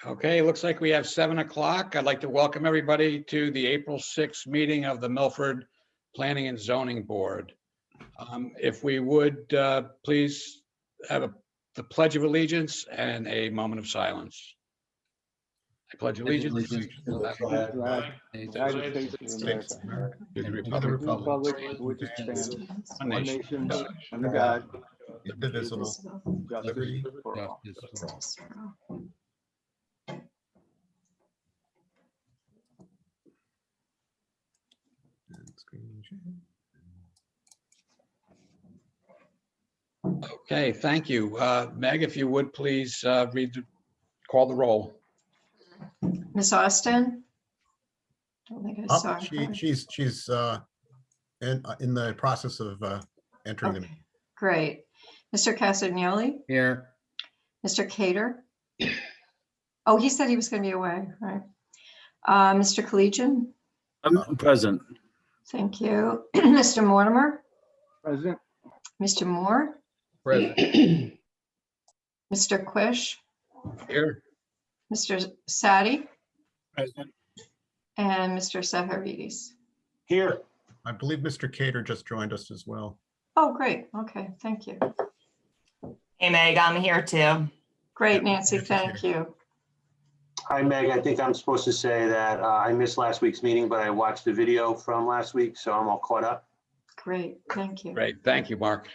Okay, looks like we have 7 o'clock. I'd like to welcome everybody to the April 6th meeting of the Milford Planning and Zoning Board. If we would please have the Pledge of Allegiance and a moment of silence. I pledge allegiance to the flag United States of America, to the and republic the republic for which it stands, one nation, under God, indivisible, justice liberty, for all. justice for all. Okay, thank you. Meg, if you would please call the roll. Ms. Austin? Don't think I saw her. She's in the process of entering the Okay, great. Mr. Castagnoli? Here. Mr. Cater? Oh, he said he was going to be away, right? Mr. Collegian? I'm present. Thank you. Mr. Mortimer? President, Mr. Moore? Present. Mr. Quish? Here. Mr. Sadi? Present. And Mr. Saharidis? Here. I believe Mr. Cater just joined us as well. Oh, great. Okay, thank you. Hey, Meg, I'm here too. Great, Nancy, Nancy's thank here. you. Hi, Meg. I think I'm supposed to say that I missed last week's meeting, but I watched the video from last week, so I'm all caught up. Great, thank you. Great, thank you, Mark.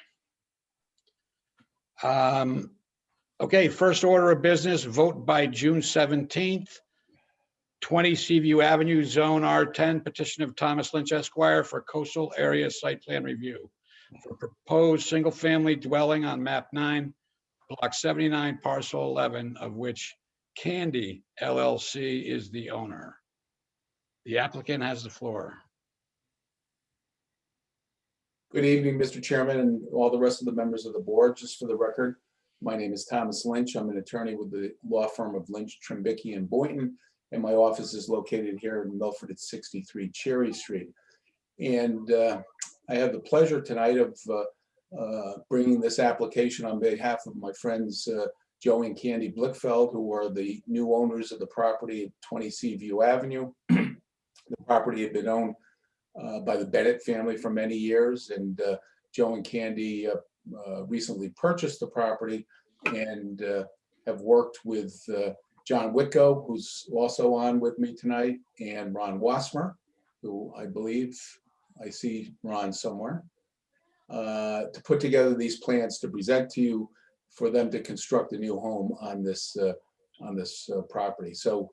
Okay, first order of business, vote by June 17th. 20 Seaview Avenue, Zone R10, petition of Thomas Lynch, Esquire, for coastal area site plan review for proposed single-family dwelling on map 9, block 79, parcel 11, of which Candy LLC is the owner. The applicant has the floor. Good evening, Mr. Chairman, and all the rest of the members of the board. Just for the record, my name is Thomas Lynch. I'm an attorney with the law firm of Lynch, Trimbicki, and Boynton, and my office is located here in Milford at 63 Cherry Street. And I have the pleasure tonight of bringing this application on behalf of my friends Joe and Candy Blickfeld, who are the new owners of the property at 20 Seaview Avenue. The property had been owned by the Bennett family for many years, and Joe and Candy recently purchased the property and have worked with John Whitko, who's also on with me tonight, and Ron Wasmer, who I believe I see Ron somewhere, to put together these plans to present to you for them to construct a new home on this property. So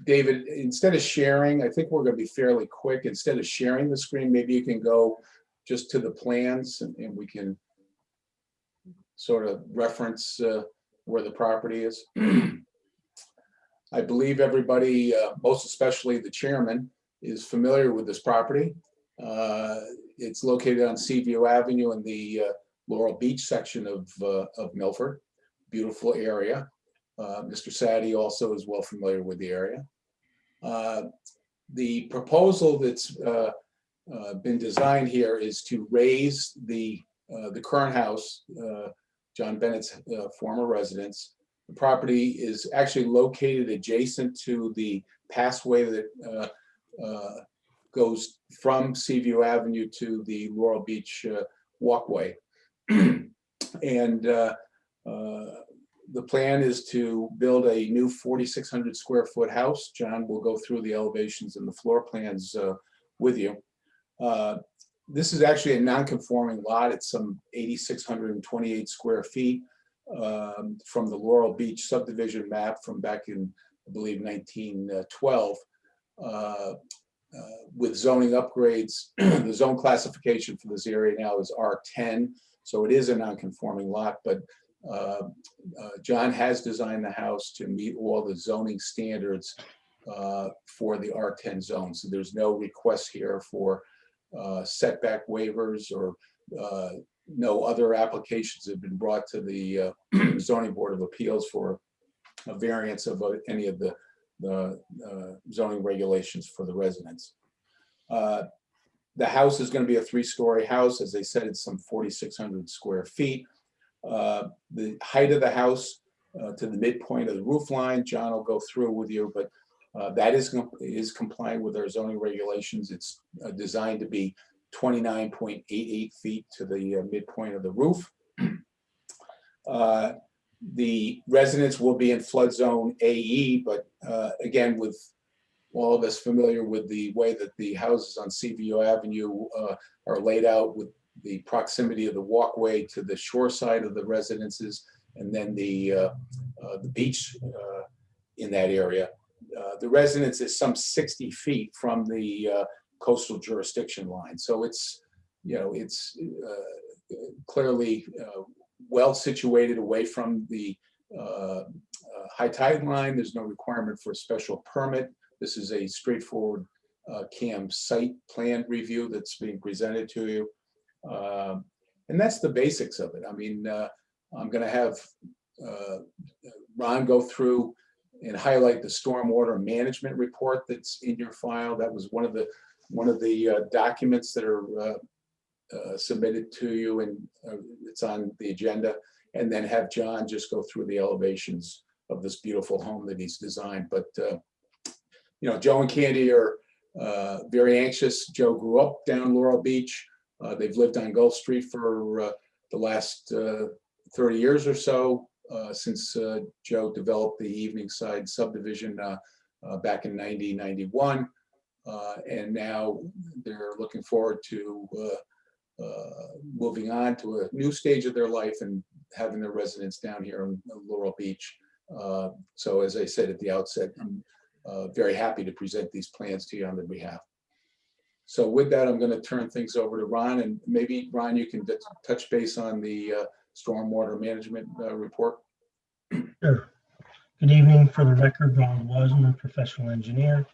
David, instead of sharing, I think we're going to be fairly quick. Instead of sharing the screen, maybe you can go just to the plans and we can sort of reference where the property is. I believe everybody, most especially the chairman, is familiar with this property. It's located on Seaview Avenue in the Laurel Beach section of Milford. Beautiful area. Mr. Sadi also is well familiar with the area. The proposal that's been designed here is to raise the current house, John Bennett's former residence. The property is actually located adjacent to the passway that goes from Seaview Avenue to the Laurel Beach walkway. And the plan is to build a new 4,600 square foot house. John will go through the elevations and the floor plans with you. This is actually a non-conforming lot. It's some 8,628 square feet from the Laurel Beach subdivision map from back in, I believe, 1912. With zoning upgrades, the zone classification for this area now is R10. So it is a non-conforming lot, but John has designed the house to meet all the zoning standards for the R10 zone. So there's no request here for setback waivers, or no other applications have been brought to the Zoning Board of Appeals for a variance of any of the zoning regulations for the residents. The house is going to be a 3-story house. As I said, it's some 4,600 square feet. The height of the house to the midpoint of the roof line. John will go through with you, but that is compliant with our zoning regulations. It's designed to be 29.88 feet to the midpoint of the roof. The residents will be in flood zone AE, but again, with all of us familiar with the way that the houses on Seaview Avenue are laid out, with the proximity of the walkway to the shore side of the residences, and then the beach in that area. The residence is some 60 feet from the coastal jurisdiction line. So it's, you know, it's clearly well situated away from the high tide line. There's no requirement for a special permit. This is a straightforward CAM site plan review that's being presented to you. And that's the basics of it. I mean, I'm going to have Ron go through and highlight the stormwater management report that's in your file. That was one of the documents that are submitted to you, and it's on the agenda. And then have John just go through the elevations of this beautiful home that he's designed. But you know, Joe and Candy are very anxious. Joe grew up down Laurel Beach. They've lived on Gulf Street for the last 30 years or so, since Joe developed the Evening Side subdivision back in 1991. And now they're looking forward to moving on to a new stage of their life and having their residence down here in Laurel Beach. So as I said at the outset, I'm very happy to present these plans to you on their behalf. So with that, I'm going to turn things over to Ron, and maybe Ron, you can touch base on the stormwater management report. Sure. Good evening. For the record, Ron Wiseman, professional engineer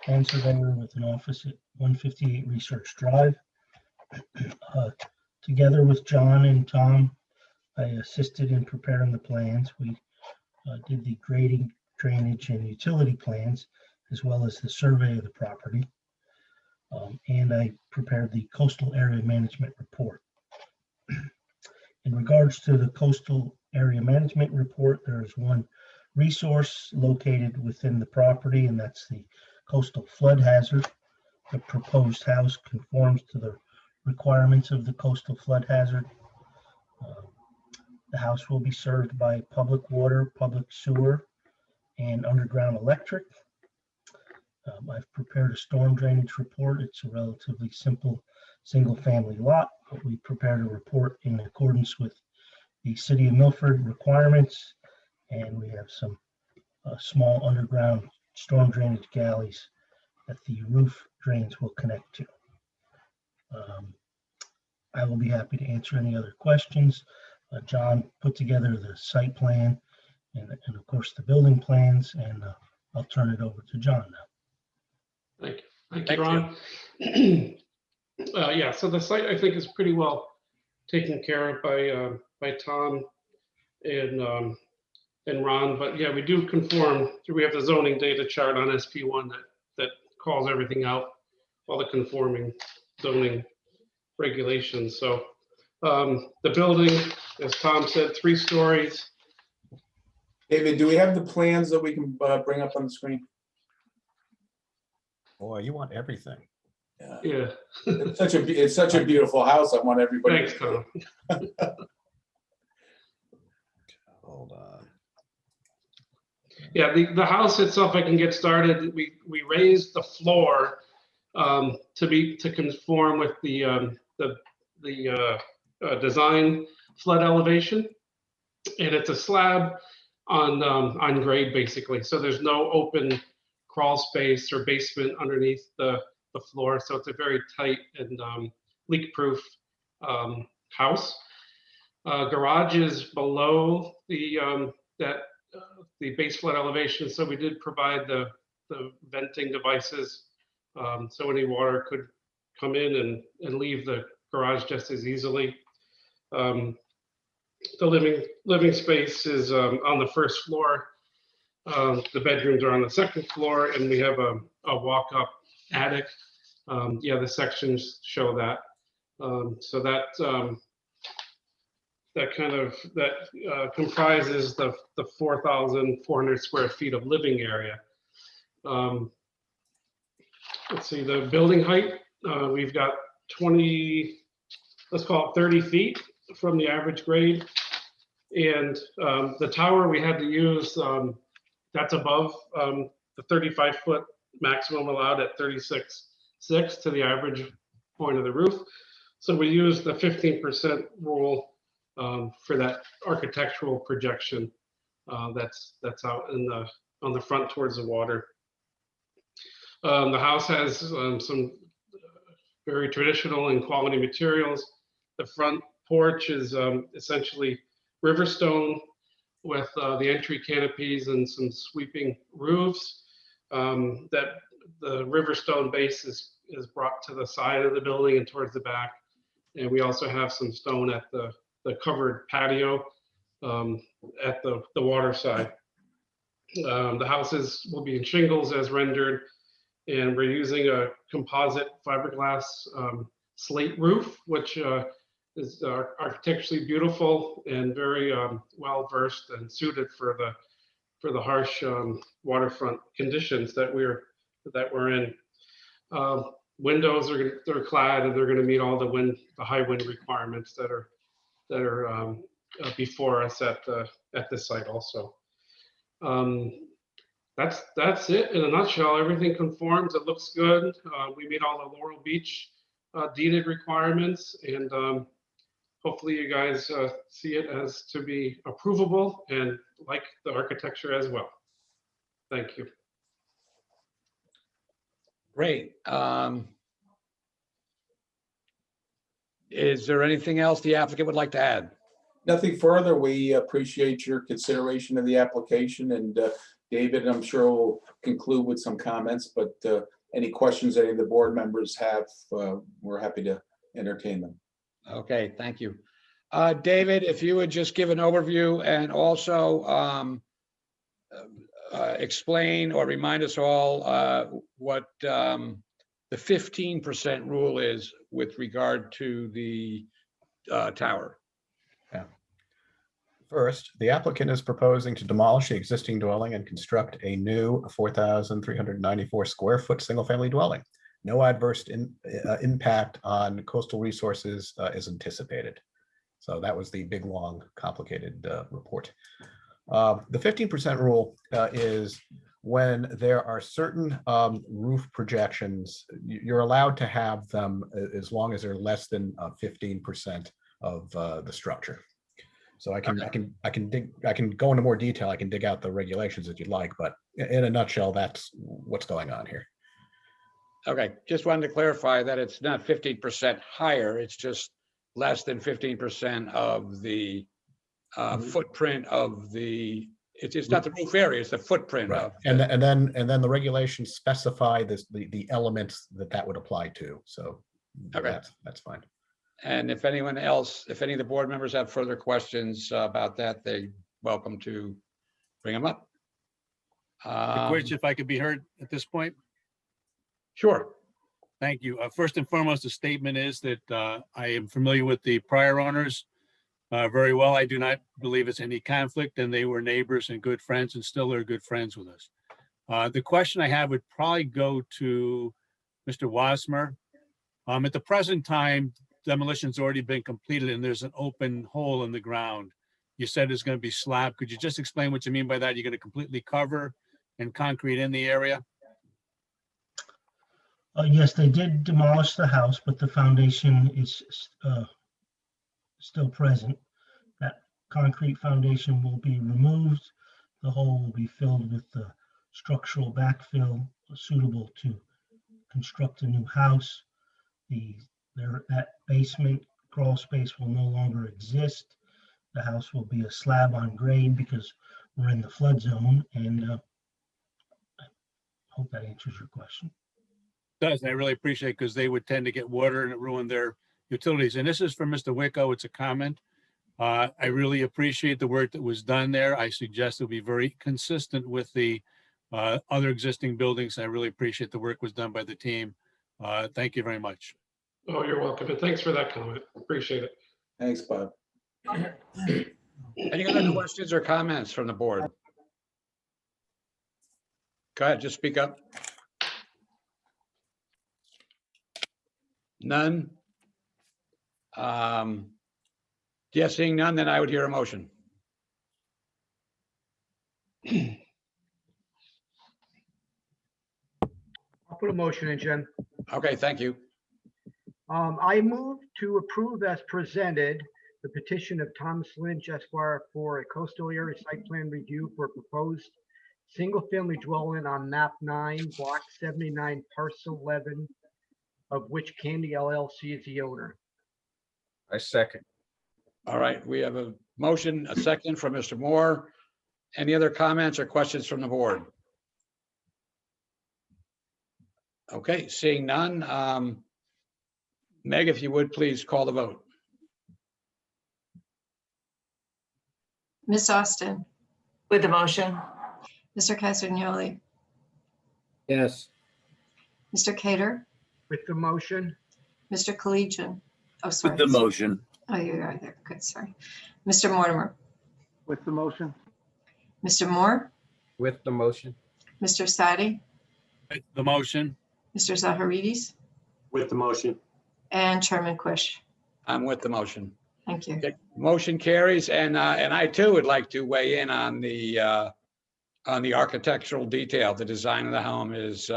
and surveyor with an office at 158 Research Drive. Together with John and Tom, I assisted in preparing the plans. We did the grading, drainage, and utility plans, as well as the survey of the property. And I prepared the coastal area management report. In regards to the coastal area management report, there is one resource located within the property, and that's the coastal flood hazard. The proposed house conforms to the requirements of the coastal flood hazard. The house will be served by public water, public sewer, and underground electric. I've prepared a storm drainage report. It's a relatively simple single-family lot, but we prepared a report in accordance with the City of Milford requirements, and we have some small underground storm drainage galleys that the roof drains will connect to. I will be happy to answer any other questions. John put together the site plan and of course the building plans, and I'll turn it over to John now. Thank you. Thank you, Ron. Yeah, so the site I think is pretty well taken care of by Tom and Ron, but yeah, we do conform. We have the zoning data chart on SP1 that calls everything out, all the conforming zoning regulations. So the building, as Tom said, 3 stories. David, do we have the plans that we can bring up on the screen? Boy, you want everything. Yeah. It's such a beautiful house. I want everybody. Thanks, Tom. Hold on. Yeah, the house itself, I can get started. We raised the floor to conform with the design flood elevation, and it's a slab on grade basically. So there's no open crawl space or basement underneath the floor. So it's a very tight and leak-proof house. Garage is below the base flood elevation. So we did provide the venting devices, so any water could come in and leave the garage just as easily. The living space is on the first floor. The bedrooms are on the second floor, and we have a walk-up attic. Yeah, the sections show that. So that comprises the 4,400 square feet of living area. Let's see, the building height, we've got 20, let's call it 30 feet from the average grade. And the tower we had to use, that's above the 35-foot maximum allowed at 36.6 to the average point of the roof. So we used the 15% rule for that architectural projection that's out on the front towards the water. The house has some very traditional and quality materials. The front porch is essentially river stone with the entry canopies and some sweeping roofs. That the river stone base is brought to the side of the building and towards the back. And we also have some stone at the covered patio at the water side. The houses will be in shingles as rendered, and we're using a composite fiberglass slate roof, which is architecturally beautiful and very well versed and suited for the harsh waterfront conditions that we're in. Windows they're clad, and they're going to meet all the high wind requirements that are before us at this site also. That's it in a nutshell. Everything conforms. It looks good. We meet all the Laurel Beach deeded requirements, and hopefully you guys see it as to be approvable and like the architecture as well. Thank you. Great. Is there anything else the applicant would like to add? Nothing further. We appreciate your consideration of the application, and David, I'm sure will conclude with some comments, but any questions any of the board members have, we're happy to entertain them. Okay, thank you. David, if you would just give an overview and also explain or remind us all what the 15% rule is with regard to the tower. First, the applicant is proposing to demolish the existing dwelling and construct a new 4,394 square foot single-family dwelling. No adverse impact on coastal resources is anticipated. So that was the big, long, complicated report. The 15% rule is when there are certain roof projections, you're allowed to have them as long as they're less than 15% of the structure. So I can go into more detail. I can dig out the regulations if you'd like, but in a nutshell, that's what's going on here. Okay, just wanted to clarify that it's not 15% higher. It's just less than 15% of the footprint of the. It's not the roof area. It's the footprint. Right. Of and then the regulations specify the elements that would apply to. So okay, that's fine. And if any of the board members have further questions about that, they're welcome to bring them up. Question, if I could be heard at this point. Sure. Thank you. First and foremost, the statement is that I am familiar with the prior owners very well. I do not believe it's any conflict, and they were neighbors and good friends and still are good friends with us. The question I have would probably go to Mr. Wasmer. At the present time, demolition's already been completed and there's an open hole in the ground. You said it's going to be slab. Could you just explain what you mean by that? You're going to completely cover and concrete in the area? Yes, they did demolish the house, but the foundation is still present. That concrete foundation will be removed. The hole will be filled with the structural backfill suitable to construct a new house. That basement crawl space will no longer exist. The house will be a slab on grade because we're in the flood zone, and I hope that answers your question. It does, and I really appreciate it because they would tend to get water and it ruined their utilities. And this is for Mr. Wicko. It's a comment. I really appreciate the work that was done there. I suggest it'll be very consistent with the other existing buildings. I really appreciate the work was done by the team. Thank you very much. Oh, you're welcome. And thanks for that comment. Appreciate it. Thanks, Bob. Any other questions or comments from the board? Go ahead, just speak up. None? Yeah, seeing none, then I would hear a motion. I'll put a motion in, Jim. Okay, thank you. I move to approve as presented the petition of Thomas Lynch Esquire for a coastal area site plan review for a proposed single-family dwelling on map 9, block 79, parcel 11, of which Candy LLC is the owner. I second. All right, we have a motion, a second from Mr. Moore. Any other comments or questions from the board? Okay, seeing none. Meg, if you would, please call the vote. Miss Austin, With the motion, Mr. Castagnoli, Yes. Mr. Cater, With the motion, Mr. Collegian. Oh, sorry. With the motion. Oh, you are there. Good, sorry. Mr. Mortimer, with the motion, Mr. Moore, With the motion. Mr. Sadi, With the motion, Mr. Zaharidis, With the motion. and Chairman Quish. I'm with the motion. Thank you. Okay, motion carries, and I too would like to weigh in on the architectural detail. The design of the home is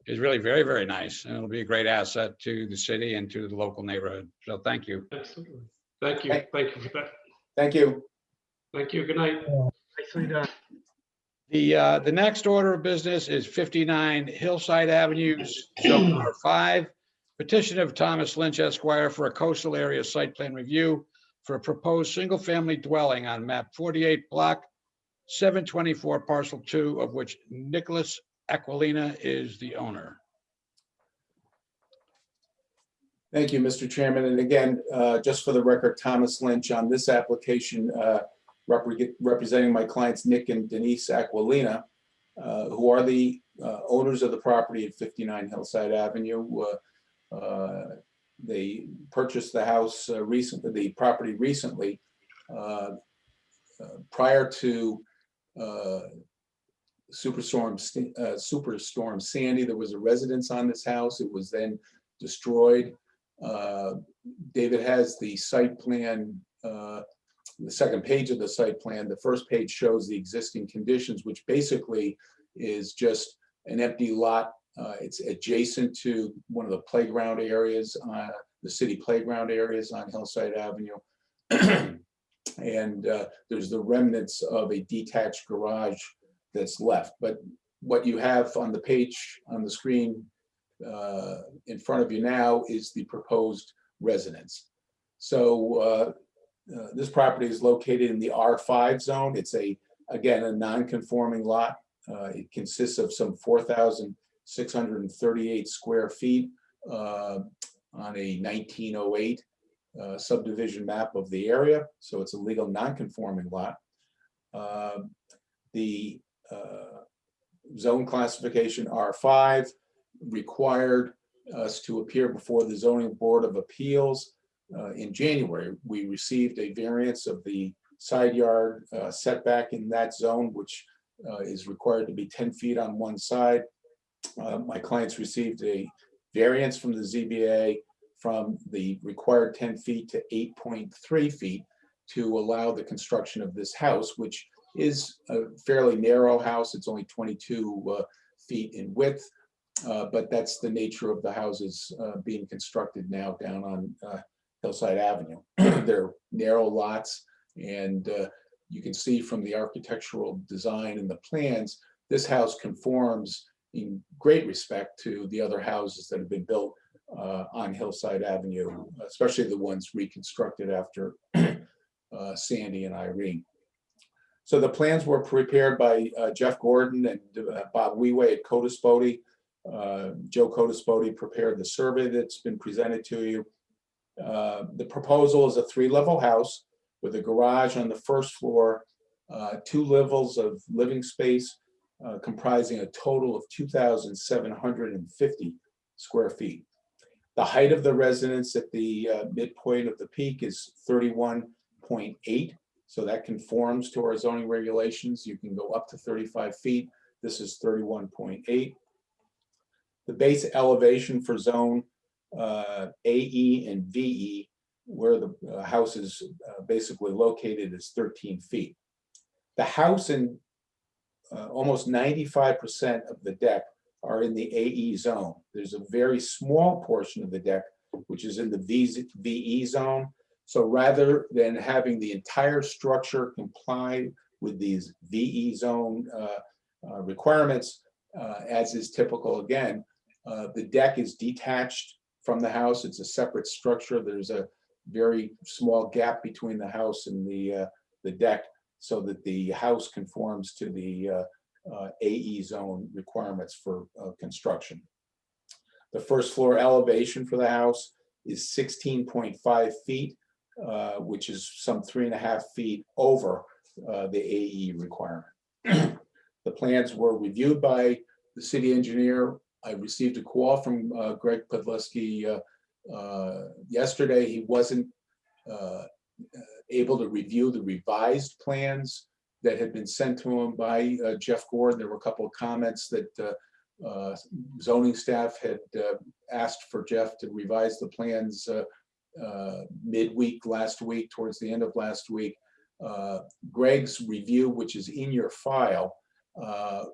really very, very nice, and it'll be a great asset to the city and to the local neighborhood. So thank you. Absolutely. Thank you. Thank you for that. Thank you. Thank you. Good night. nicely done. The next order of business is 59 Hillside Avenue, Zone R5. Petition of Thomas Lynch Esquire for a coastal area site plan review for a proposed single-family dwelling on map 48, block 724, parcel 2, of which Nicholas Aquilina is the owner. Thank you, Mr. Chairman. And again, just for the record, Thomas Lynch on this application, representing my clients Nick and Denise Aquilina, who are the owners of the property at 59 Hillside Avenue. They purchased the house recently, the property recently, prior to Superstorm Sandy. There was a residence on this house. It was then destroyed. David has the site plan, the second page of the site plan. The first page shows the existing conditions, which basically is just an empty lot. It's adjacent to one of the playground areas, the city playground areas on Hillside Avenue. And there's the remnants of a detached garage that's left. But what you have on the page on the screen in front of you now is the proposed residence. So this property is located in the R5 zone. It's again, a non-conforming lot. It consists of some 4,638 square feet on a 1908 subdivision map of the area. So it's a legal non-conforming lot. The zone classification R5 required us to appear before the Zoning Board of Appeals in January. We received a variance of the side yard setback in that zone, which is required to be 10 feet on one side. My clients received a variance from the ZBA from the required 10 feet to 8.3 feet to allow the construction of this house, which is a fairly narrow house. It's only 22 feet in width, but that's the nature of the houses being constructed now down on Hillside Avenue. They're narrow lots, and you can see from the architectural design and the plans, this house conforms in great respect to the other houses that have been built on Hillside Avenue, especially the ones reconstructed after Sandy and Irene. So the plans were prepared by Jeff Gordon and Bob Weway at Codaspody. Joe Codaspody prepared the survey that's been presented to you. The proposal is a 3-level house with a garage on the first floor, 2 levels of living space, comprising a total of 2,750 square feet. The height of the residence at the midpoint of the peak is 31.6 28.8. So that conforms to our zoning regulations. You can go up to 35 feet. This is 31.8. The base elevation for zone AE and VE, where the house is basically located, is 13 feet. The house and almost 95% of the deck are in the AE zone. There's a very small portion of the deck which is in the VE zone. So rather than having the entire structure comply with these VE zone requirements, as is typical again, the deck is detached from the house. It's a separate structure. There's a very small gap between the house and the deck so that the house conforms to the AE zone requirements for construction. The first floor elevation for the house is 16.5 feet, which is some 3.5 feet over the AE requirement. The plans were reviewed by the city engineer. I received a call from Greg Podleski yesterday. He wasn't able to review the revised plans that had been sent to him by Jeff Gordon. There were a couple of comments that zoning staff had asked for Jeff to revise the plans midweek last week, towards the end of last week. Greg's review, which is in your file,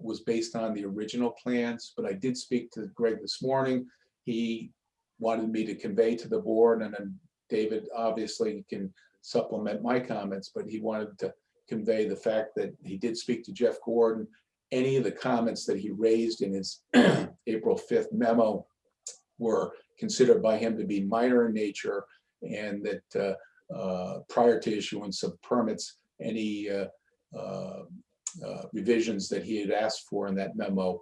was based on the original plans, but I did speak to Greg this morning. He wanted me to convey to the board, and then David obviously can supplement my comments, but he wanted to convey the fact that he did speak to Jeff Gordon. Any of the comments that he raised in his April 5th memo were considered by him to be minor in nature, and that prior to issuance of permits, any revisions that he had asked for in that memo,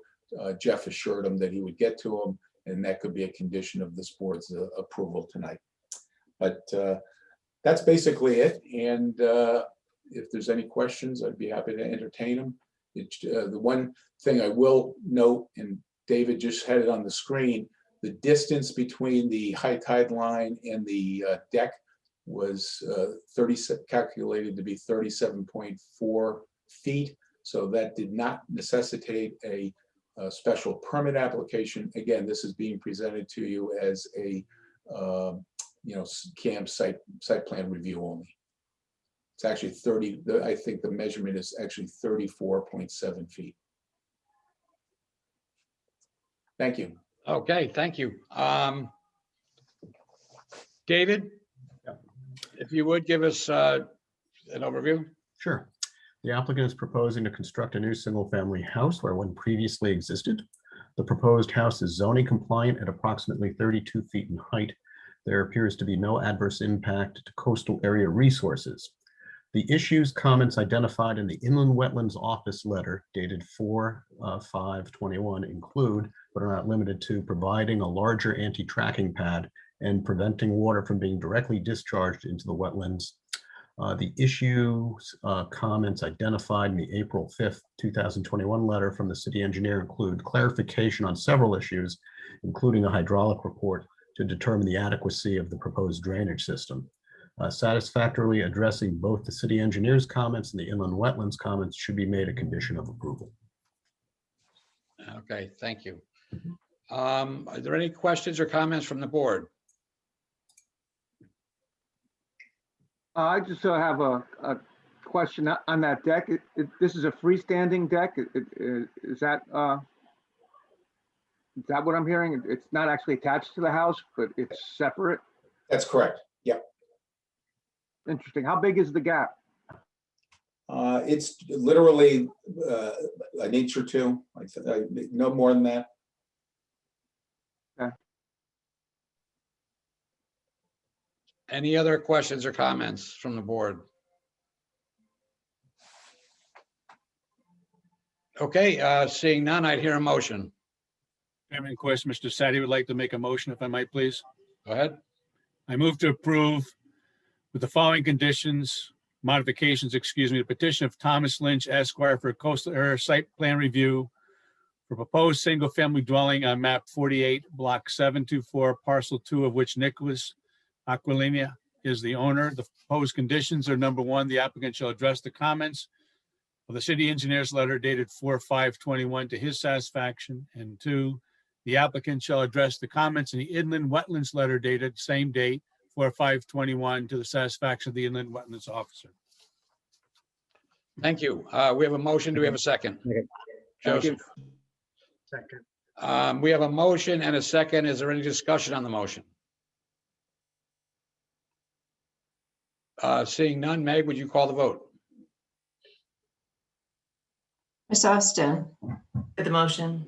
Jeff assured him that he would get to them, and that could be a condition of this board's approval tonight. But that's basically it. And if there's any questions, I'd be happy to entertain them. The one thing I will note, and David just had it on the screen, the distance between the high tide line and the deck was calculated to be 37.4 feet. So that did not necessitate a special permit application. Again, this is being presented to you as a CAM site plan review only. It's actually 30, I think the measurement is actually 34.7 feet. Thank you. Okay, thank you. David, if you would give us an overview. Sure. The applicant is proposing to construct a new single-family house where one previously existed. The proposed house is zoning compliant at approximately 32 feet in height. There appears to be no adverse impact to coastal area resources. The issues, comments identified in the Inland Wetlands Office letter dated 4/5/21 include, but are not limited to, providing a larger anti-tracking pad and preventing water from being directly discharged into the wetlands. The issues, comments identified in the April 5th, 2021 letter from the city engineer include clarification on several issues, including a hydraulic report to determine the adequacy of the proposed drainage system. Satisfactorily addressing both the city engineer's comments and the inland wetlands comments should be made a condition of approval. Okay, thank you. Are there any questions or comments from the board? I just have a question on that deck. This is a freestanding deck. Is that what I'm hearing? It's not actually attached to the house, but it's separate? That's correct. Yep. Interesting. How big is the gap? It's literally an inch or two, no more than that. Okay. Any other questions or comments from the board? Okay, seeing none, I'd hear a motion. Chairman, of course, Mr. Sadi would like to make a motion, if I might, please. Go ahead. I move to approve with the following modifications, the petition of Thomas Lynch, Esquire, for a coastal area site plan review for proposed single-family dwelling on map 48, block 724, parcel 2, of which Nicholas Aquilina is the owner. The proposed conditions are: number one, the applicant shall address the comments of the city engineer's letter dated 4/5/21 to his satisfaction. And two, the applicant shall address the comments in the inland wetlands letter dated same date, 4/5/21, to the satisfaction of the inland wetlands officer. Thank you. We have a motion. Do we have a second? Joseph. Second. We have a motion and a second. Is there any discussion on the motion? Seeing none, Meg, would you call the vote? Ms. Austin, With the motion.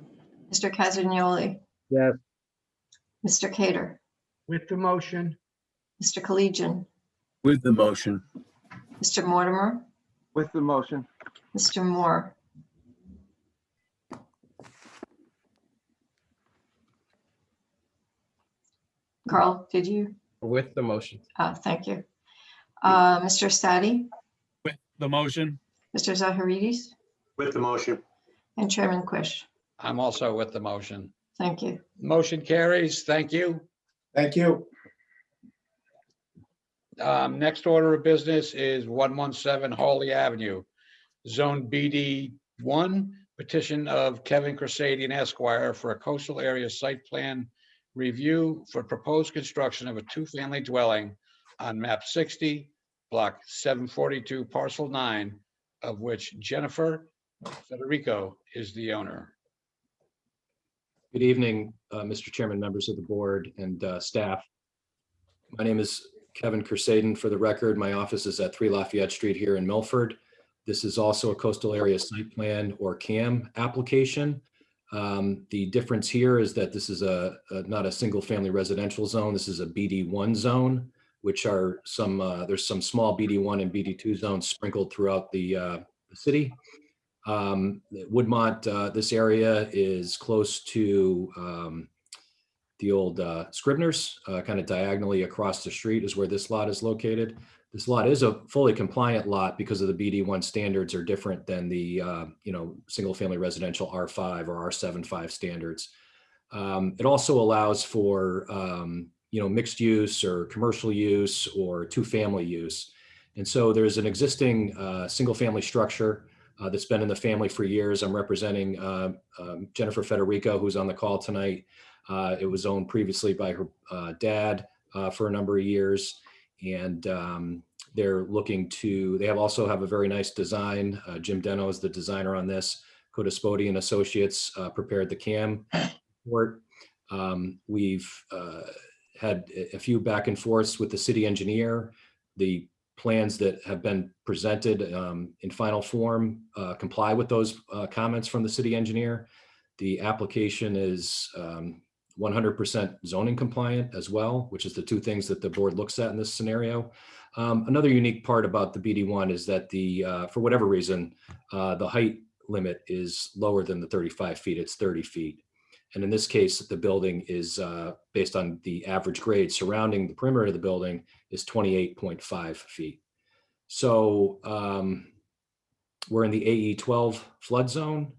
Mr. Casagnoli, Yes. Mr. Cater, With the motion. Mr. Collegian, With the motion. Mr. Mortimer, With the motion. Mr. Moore. Carl, did you? With the motion. Thank you. Mr. Stati, With the motion. Mr. Zaharidis, With the motion. and Chairman Quish. I'm also with the motion. Thank you. Motion carries. Thank you. Thank you. Next order of business is 117 Hawley Avenue, Zone BD1, petition of Kevin Crusading Esquire for a coastal area site plan review for proposed construction of a two-family dwelling on map 60, block 742, parcel 9, of which Jennifer Federico is the owner. Good evening, Mr. Chairman, members of the board and staff. My name is Kevin Crusading. For the record, my office is at 3 Lafayette Street here in Milford. This is also a coastal area site plan or CAM application. The difference here is that this is not a single family residential zone. This is a Bd1 zone, which are there's some small Bd1 and Bd2 zones sprinkled throughout the city. Woodmont, this area is close to the old Scribner's, kind of diagonally across the street is where this lot is located. This lot is a fully compliant lot because of the BD1 standards are different than the single family residential R5 or R75 standards. It also allows for mixed use or commercial use or two-family use. And so there's an existing single family structure that's been in the family for years. I'm representing Jennifer Federico, who's on the call tonight. It was owned previously by her dad for a number of years. And they're looking to, they also have a very nice design. Jim Deno is the designer on this. Codaspodi and Associates prepared the CAM report. We've had a few back and forths with the city engineer. The plans that have been presented in final form comply with those comments from the city engineer. The application is 100% zoning compliant as well, which is the two things that the board looks at in this scenario. Another unique part about the BD1 is that for whatever reason, the height limit is lower than the 35 feet, it's 30 feet. And in this case, the building is based on the average grade surrounding the perimeter of the building is 28.5 feet. So we're in the AE 12 flood zone.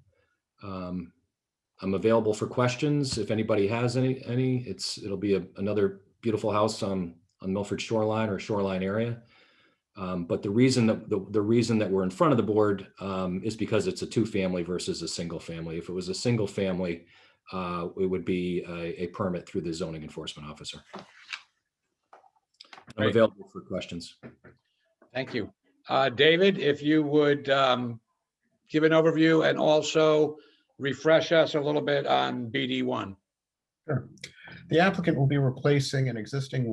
I'm available for questions if anybody has any. It'll be another beautiful house on Milford shoreline or shoreline area. But the reason that we're in front of the board is because it's a two-family versus a single family. If it was a single family, it would be a permit through the zoning enforcement officer. I'm available for questions. Thank you. David, if you would give an overview and also refresh us a little bit on BD1. Sure. The applicant will be replacing an existing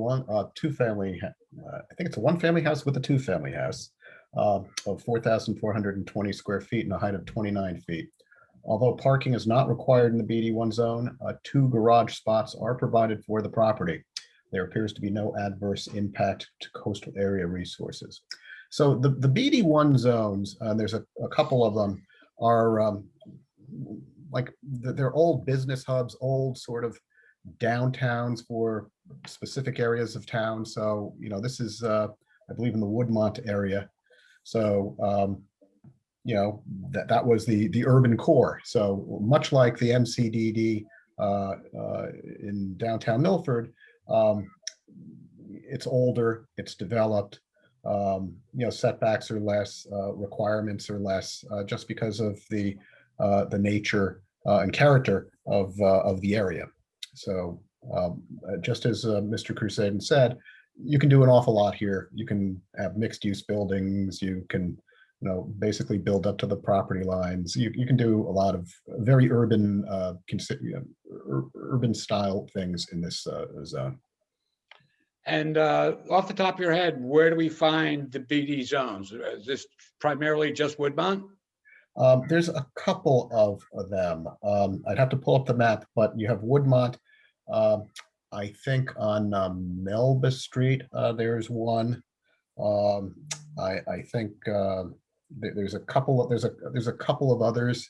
two-family, I think it's a one-family house with a two-family house of 4,420 square feet and a height of 29 feet. Although parking is not required in the BD1 zone, 2 garage spots are provided for the property. There appears to be no adverse impact to coastal area resources. So the BD1 zones, there's a couple of them, are like they're old business hubs, old sort of downtowns for specific areas of town. So, this is, I believe, in the Woodmont area. So, that was the urban core. So much like the MCDD in downtown Milford, it's older, it's developed, setbacks are less, requirements are less, just because of the nature and character of the area. So just as Mr. Crusaden said, you can do an awful lot here. You can have mixed use buildings. You can, basically build up to the property lines. You can do a lot of very urban, urban style things in this zone. And off the top of your head, where do we find the BD zones? Is this primarily just Woodmont? There's a couple of them. I'd have to pull up the map, but you have Woodmont. I think on Melba Street, there's one. I think there's a couple of there's a couple of others.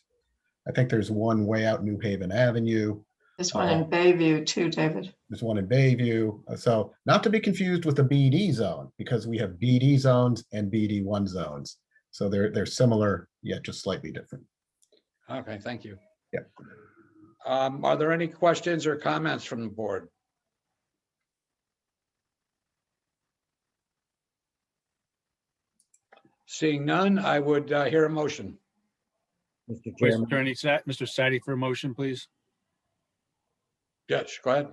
I think there's one way out New Haven Avenue. There's one in Bayview too, David. There's one in Bayview. So not to be confused with the BD zone, because we have BD zones and Bd1 zones. So they're similar, yet just slightly different. Okay, thank you. Yeah. Are there any questions or comments from the board? Seeing none, I would hear a motion. Mr. Vice Chairman, Attorney Mr. Sadi for a motion, please. Yes, go ahead.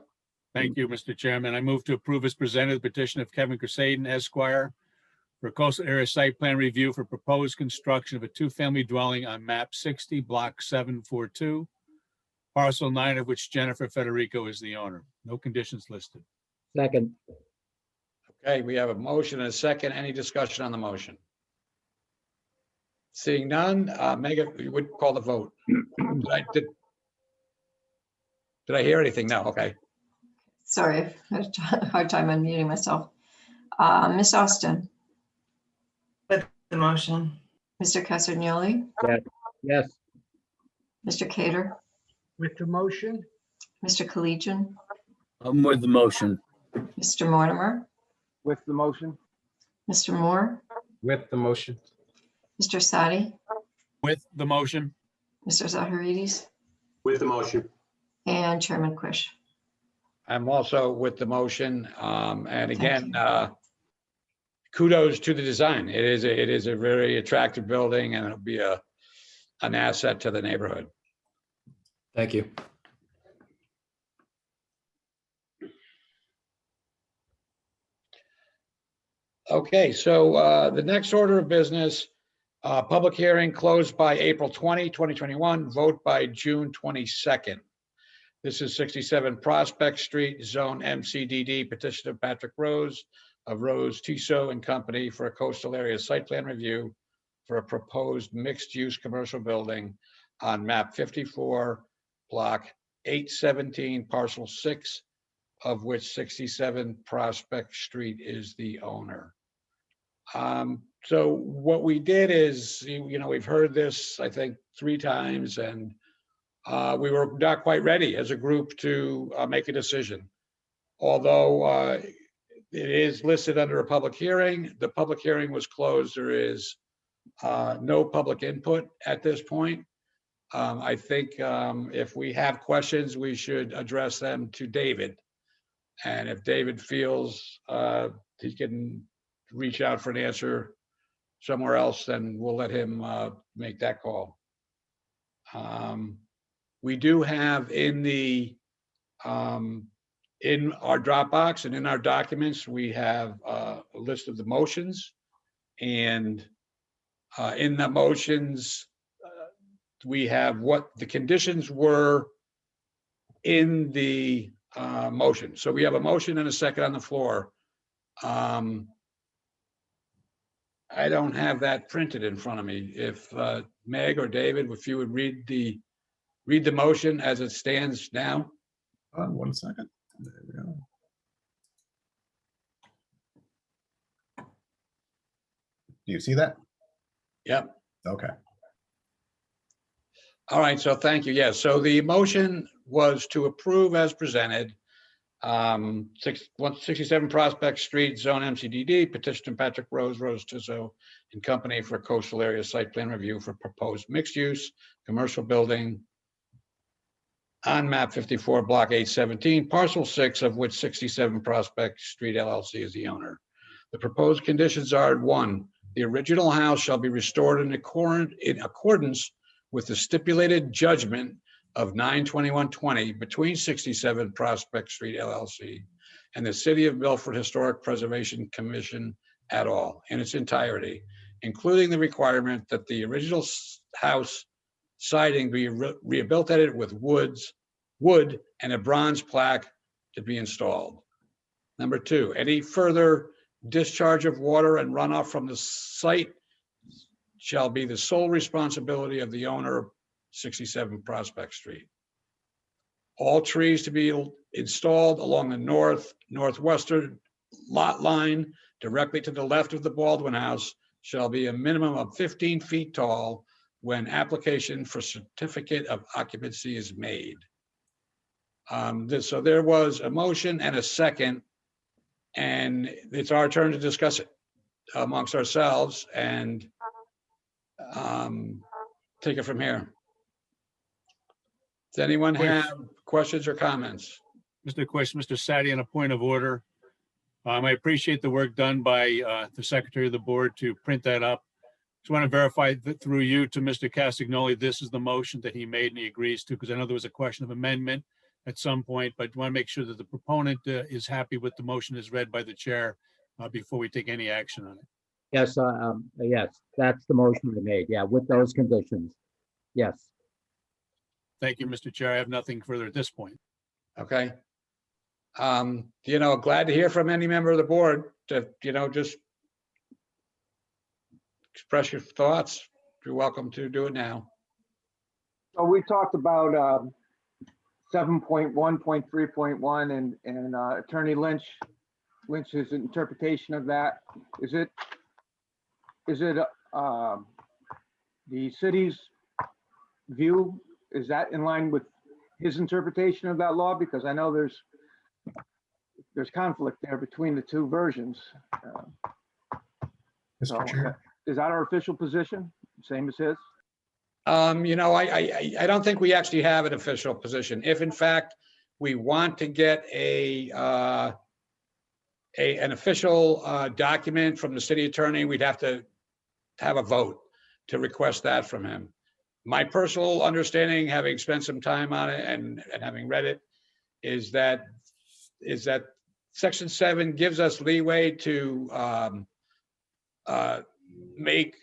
Thank you, Mr. Chairman. I move to approve as presented the petition of Kevin Crusaden, Esquire, for coastal area site plan review for proposed construction of a two-family dwelling on map 60, block 742, parcel 9 of which Jennifer Federico is the owner. No conditions listed. second. Okay, we have a motion and a second. Any discussion on the motion? Seeing none, Megan, you would call the vote. Did I hear anything? No, okay. Sorry, I had a hard time unmuting myself. Ms. Austin, With the motion. Mr. Casagnoli, Yes, Mr. Cater, With the motion, Mr. Collegian, I'm with the motion. Mr. Mortimer, With the motion, Mr. Moore, With the motion. Mr. Sadi, With the motion, Mr. Zaharides, With the motion. and Chairman Quish. I'm also with the motion. And again, kudos to the design. It is a very attractive building, and it'll be an asset to the neighborhood. Thank you. Okay, so the next order of business, public hearing closed by April 20, 2021, vote by June 22nd. This is 67 Prospect Street, Zone MCDD, petition of Patrick Rose of Rose, Tissot and Company for a coastal area site plan review for a proposed mixed-use commercial building on map 54, block 817, parcel 6, of which 67 Prospect Street is the owner. So what we did is, we've heard this, I think, 3 times, and we were not quite ready as a group to make a decision. Although it is listed under a public hearing, the public hearing was closed. There is no public input at this point. I think if we have questions, we should address them to David. And if David feels he can reach out for an answer somewhere else, then we'll let him make that call. We do have in our Dropbox and in our documents, we have a list of the motions. And in the motions, we have what the conditions were in the motion. So we have a motion and a second on the floor. I don't have that printed in front of me. If Meg or David, if you would read the motion as it stands now. 1 second. There we go. Do you see that? Yep. Okay. All right, so thank you. Yes, so the motion was to approve as presented. 67 Prospect Street, Zone MCDD, petition of Patrick Rose, Rose Tissot and Company for coastal area site plan review for proposed mixed use commercial building on map 54, block 817, parcel 6, of which 67 Prospect Street LLC is the owner. The proposed conditions are: 1, the original house shall be restored in accordance with the stipulated judgment of 9/21/20 between 67 Prospect Street LLC and the City of Milford Historic Preservation Commission et al. In its entirety, including the requirement that the original house siding be rehabilitated with wood and a bronze plaque to be installed. Number 2, any further discharge of water and runoff from the site shall be the sole responsibility of the owner of 67 Prospect Street. All trees to be installed along the northwestern lot line directly to the left of the Baldwin House shall be a minimum of 15 feet tall when application for certificate of occupancy is made. So there was a motion and a second, and it's our turn to discuss it amongst ourselves and take it from here. Does anyone have questions or comments? Mr. Sadi, on a point of order. I appreciate the work done by the Secretary of the Board to print that up. Just want to verify that through you to Mr. Castagnoli, this is the motion that he made and he agrees to, because I know there was a question of amendment at some point, but want to make sure that the proponent is happy with the motion as read by the chair before we take any action on it. Yes, yes, that's the motion I made. Yeah, with those conditions. Yes. Thank you, Mr. Chair. I have nothing further at this point. Okay. Glad to hear from any member of the board to, just express your thoughts. You're welcome to do it now. So we talked about 7.1.3.1 and Attorney Lynch's interpretation of that. Is it the city's view? Is that in line with his interpretation of that law? Because I know there's conflict there between the two versions. Mr. Chair. Is that our official position? Same as his? I don't think we actually have an official position. If in fact we want to get an official document from the city attorney, we'd have to have a vote to request that from him. My personal understanding, having spent some time on it and having read it, is that Section 7 gives us leeway to make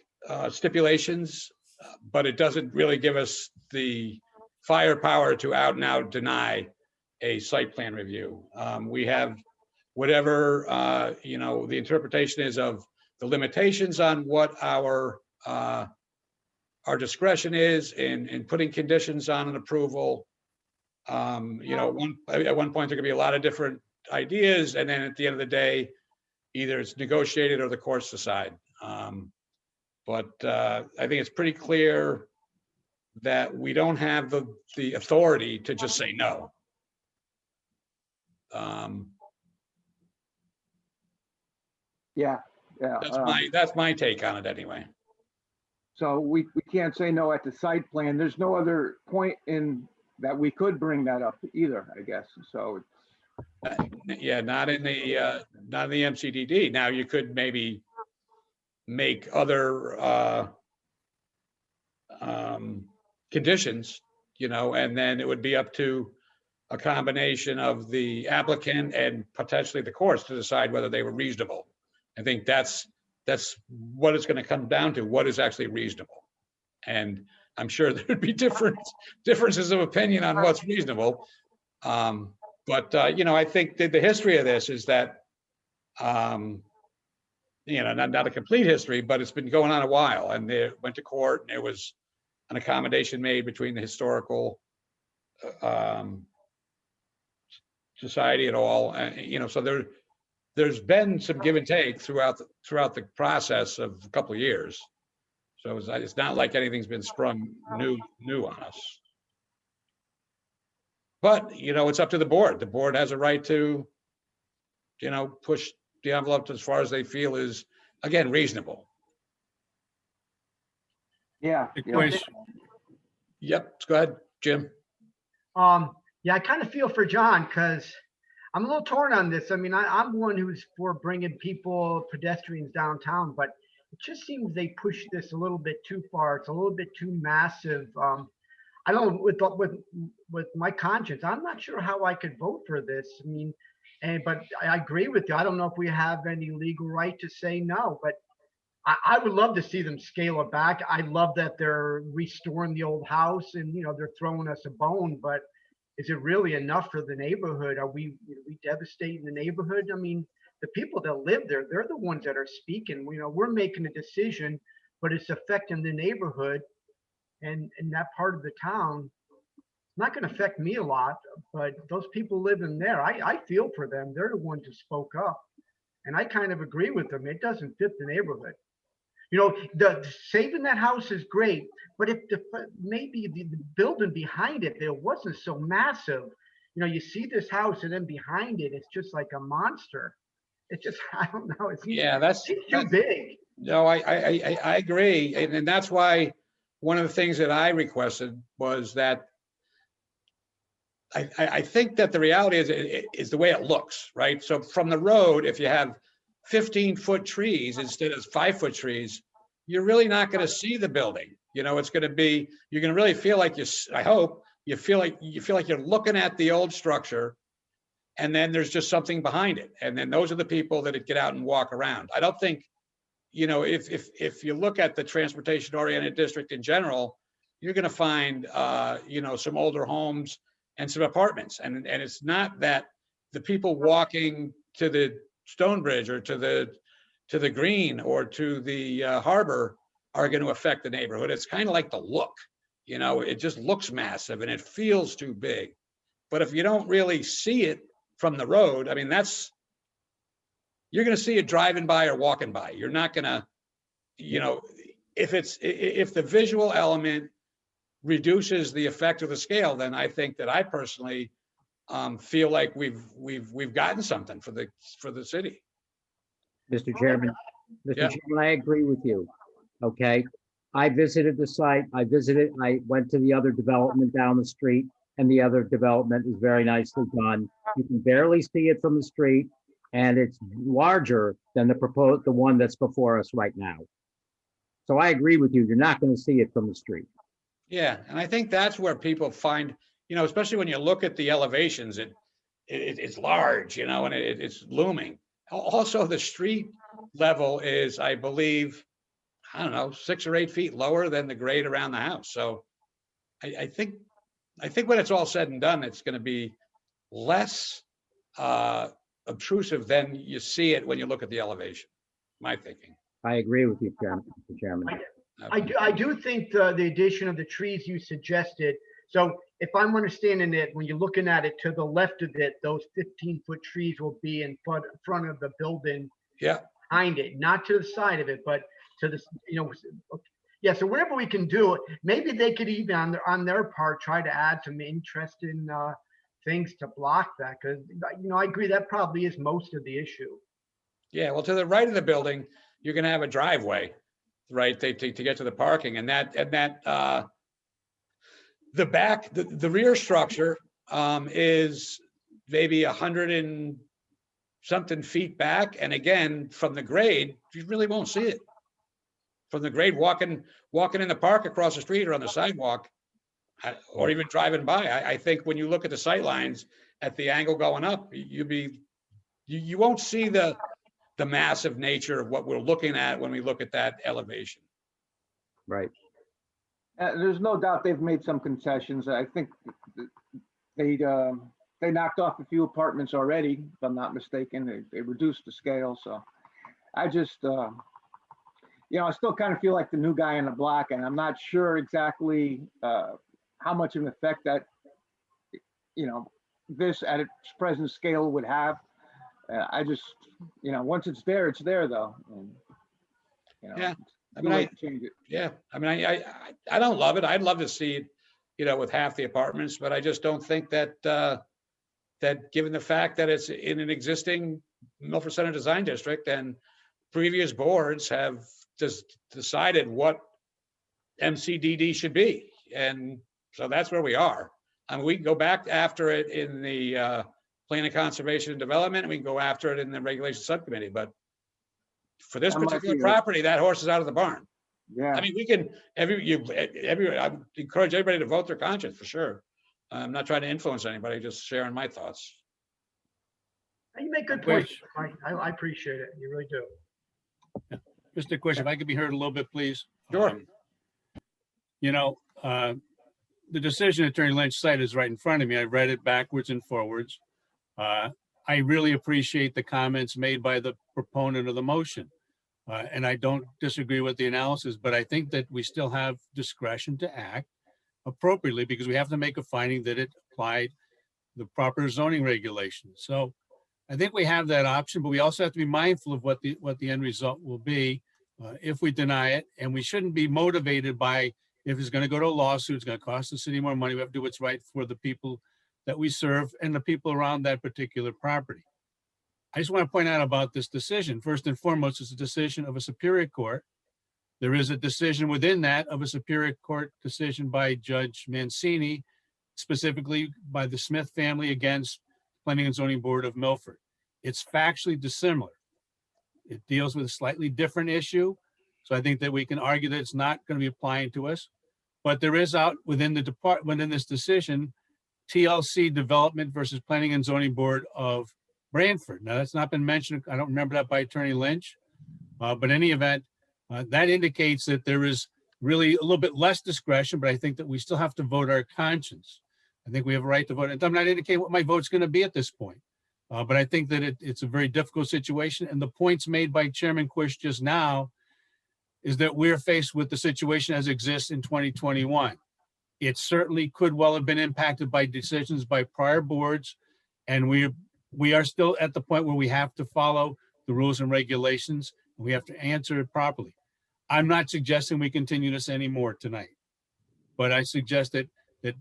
stipulations, but it doesn't really give us the firepower to out and out deny a site plan review. We have whatever, the interpretation is of the limitations on what our discretion is in putting conditions on an approval. At one point, there could be a lot of different ideas, and then at the end of the day, either it's negotiated or the courts decide. But I think it's pretty clear that we don't have the authority to just say no. Yeah. That's my take on it anyway. So we can't say no at the site plan. There's no other point in that we could bring that up either, I guess. So yeah, not in the MCDD. Now you could maybe make other conditions, and then it would be up to a combination of the applicant and potentially the courts to decide whether they were reasonable. I think that's what it's going to come down to. What is actually reasonable? And I'm sure there'd be differences of opinion on what's reasonable. But I think that the history of this is that, not a complete history, but it's been going on a while, and they went to court and there was an accommodation made between the historical society and all, so there's been some give and take throughout the process of a couple of years. So it's not like anything's been sprung new on us. But, it's up to the board. The board has a right to, push the envelope as far as they feel is, again, reasonable. Yeah. Yep. Go ahead, Jim. Yeah, I kind of feel for John because I'm a little torn on this. I mean, I'm one who's for bringing people, pedestrians downtown, but it just seems they push this a little bit too far. It's a little bit too massive. I don't, with my conscience, I'm not sure how I could vote for this. I mean, but I agree with you. I don't know if we have any legal right to say no, but I would love to see them scale it back. I love that they're restoring the old house and, they're throwing us a bone, but is it really enough for the neighborhood? Are we devastating the neighborhood? I mean, the people that live there, they're the ones that are speaking. We're making a decision, but it's affecting the neighborhood and that part of the town. It's not going to affect me a lot, but those people living there, I feel for them. They're the ones who spoke up. And I kind of agree with them. It doesn't fit the neighborhood. The saving that house is great, but if maybe the building behind it, there wasn't so massive. You see this house and then behind it, it's just like a monster. It's just, I don't know. It's too big. No, I agree. And that's why one of the things that I requested was that I think that the reality is the way it looks, right? So from the road, if you have 15-foot trees instead of 5-foot trees, you're really not going to see the building. It's going to be, you're going to really feel like I hope you feel like you're looking at the old structure, and then there's just something behind it. And then those are the people that get out and walk around. I don't think, if you look at the transportation oriented district in general, you're going to find, some older homes and some apartments. And it's not that the people walking to the Stonebridge or to the Green or to the harbor are going to affect the neighborhood. It's kind of like the look, it just looks massive and it feels too big. But if you don't really see it from the road, I mean, you're going to see it driving by or walking by. You're not going to, if the visual element reduces the effect of the scale, then I think that I personally feel like we've gotten something for the city. Mr. Chairman, Yeah. I agree with you. Okay. I visited the site. I went to the other development down the street, and the other development is very nicely done. You can barely see it from the street, and it's larger than the one that's before us right now. So I agree with you. You're not going to see it from the street. Yeah, and I think that's where people find, especially when you look at the elevations, it's large, and it's looming. Also, the street level is, I believe, 6 or 8 feet lower than the grade around the house. So I think when it's all said and done, it's going to be less obtrusive than you see it when you look at the elevation. My thinking. I agree with you, Mr. Chairman. I do think the addition of the trees you suggested. So if I'm understanding it, when you're looking at it to the left of it, those 15-foot trees will be in front of the building. Yeah. Behind it, not to the side of it, but to the, yeah. So whatever we can do, maybe they could even on their part try to add some interesting things to block that, because I agree that probably is most of the issue. Yeah. Well, to the right of the building, you're going to have a driveway, right? To get to the parking, and that the back, the rear structure is maybe 100 and something feet back, and again from the grade, you really won't see it from the grade. Walking in the park across the street or on the sidewalk, or even driving by. I think when you look at the sight lines at the angle going up, you won't see the massive nature of what we're looking at when we look at that elevation. Right. There's no doubt they've made some concessions. I think they knocked off a few apartments already, if I'm not mistaken. They reduced the scale. So I just, I still kind of feel like the new guy in the block, and I'm not sure exactly how much of an effect that, this at its present scale would have. I just, once it's there though. And, yeah. I mean, change it. Yeah. I mean, I don't love it. I'd love to see it, with half the apartments, but I just don't think that, that given the fact that it's in an existing Milford Center Design District and previous boards have just decided what MCDD should be. And so that's where we are. I mean, we can go back after it in the Plan of Conservation and Development, and we can go after it in the Regulation Subcommittee, but for this That might particular be a- property, that horse is out of the barn. Yeah. I mean, we can, I encourage everybody to vote their conscience for sure. I'm not trying to influence anybody, just sharing my thoughts. You make good points, Mike. I appreciate it. You really do. Mr. Quish, if I could be heard a little bit, please. Sure. You know, the decision Attorney Lynch cited is right in front of me. I read it backwards and forwards. I really appreciate the comments made by the proponent of the motion. And I don't disagree with the analysis, but I think that we still have discretion to act appropriately because we have to make a finding that it applied the proper zoning regulations. So I think we have that option, but we also have to be mindful of what the end result will be if we deny it. And we shouldn't be motivated by if it's going to go to a lawsuit, it's going to cost the city more money. We have to do what's right for the people that we serve and the people around that particular property. I just want to point out about this decision. First and foremost, it's a decision of a Superior Court. There is a decision within that of a Superior Court decision by Judge Mancini, specifically by the Smith family against Planning and Zoning Board of Milford. It's factually dissimilar. It deals with a slightly different issue. So I think that we can argue that it's not going to be applying to us. But there is out within the department, in this decision, TLC Development versus Planning and Zoning Board of Branford. Now, that's not been mentioned. I don't remember that by Attorney Lynch. But in any event, that indicates that there is really a little bit less discretion, but I think that we still have to vote our conscience. I think we have a right to vote. And I'm not indicating what my vote's going to be at this point. But I think that it's a very difficult situation. And the points made by Chairman Quish just now is that we're faced with the situation as exists in 2021. It certainly could well have been impacted by decisions by prior boards. And we are still at the point where we have to follow the rules and regulations. And we have to answer it properly. I'm not suggesting we continue this anymore tonight, but I suggest that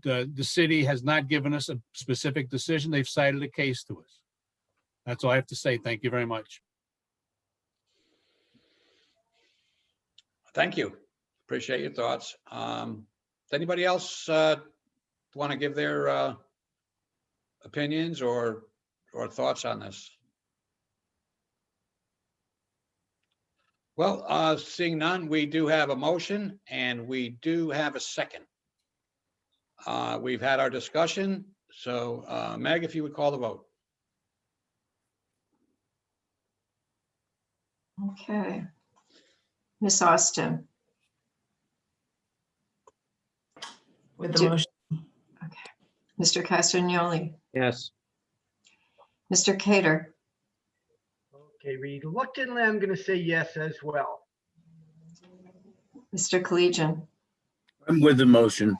the city has not given us a specific decision. They've cited a case to us. That's all I have to say. Thank you very much. Thank you. Appreciate your thoughts. Does anybody else want to give their opinions or thoughts on this? Well, seeing none, we do have a motion and we do have a second. We've had our discussion. So Meg, if you would call the vote. Okay. Ms. Austin, With the motion, Mr. Castagnoli, Yes. Mr. Cater, Okay, reluctantly, I'm going to say yes as well. Mr. Collegian, I'm with the motion.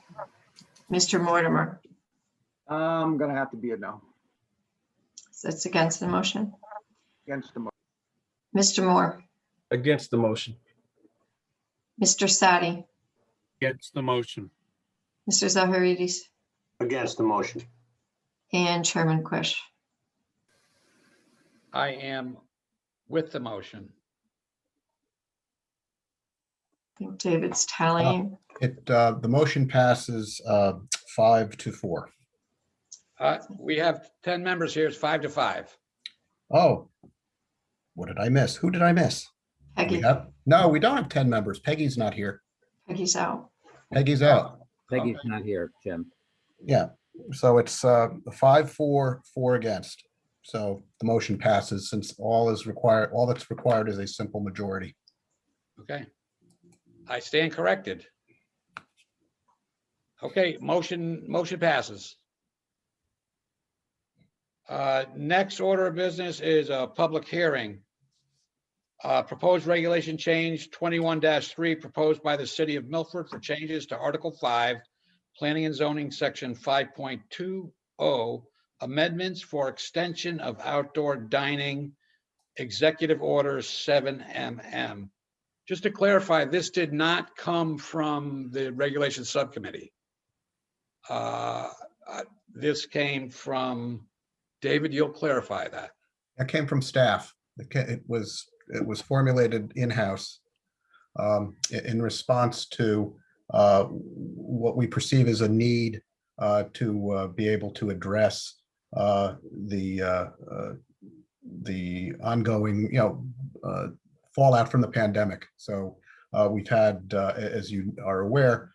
Mr. Mortimer. I'm gonna have to be a no, So that's against the motion. against the motion. Mr. Moore, Against the motion. Mr. Sadi, Against the motion. Mr. Zaharidis, Against the motion. and Chairman Quish. I am with the motion. I think David's tallying. The motion passes 5-4. We have 10 members here. It's 5-5. Oh, what did I miss? Who did I miss? Peggy, No, we don't have 10 members. Peggy's not here. Peggy's out. Peggy's out. Peggy's not here, Jim. Yeah, so it's 5-4, 4 against. So the motion passes since all that's required is a simple majority. Okay. I stand corrected. Okay, motion passes. Next order of business is a public hearing. Proposed regulation change 21-3 proposed by the city of Milford for changes to Article 5, Planning and Zoning Section 5.20, amendments for extension of outdoor dining, Executive Order 7MM. Just to clarify, this did not come from the Regulation Subcommittee. This came from, David, you'll clarify that. That came from staff. It was formulated in-house in response to what we perceive as a need to be able to address the ongoing, fallout from the pandemic. So we've had, as you are aware,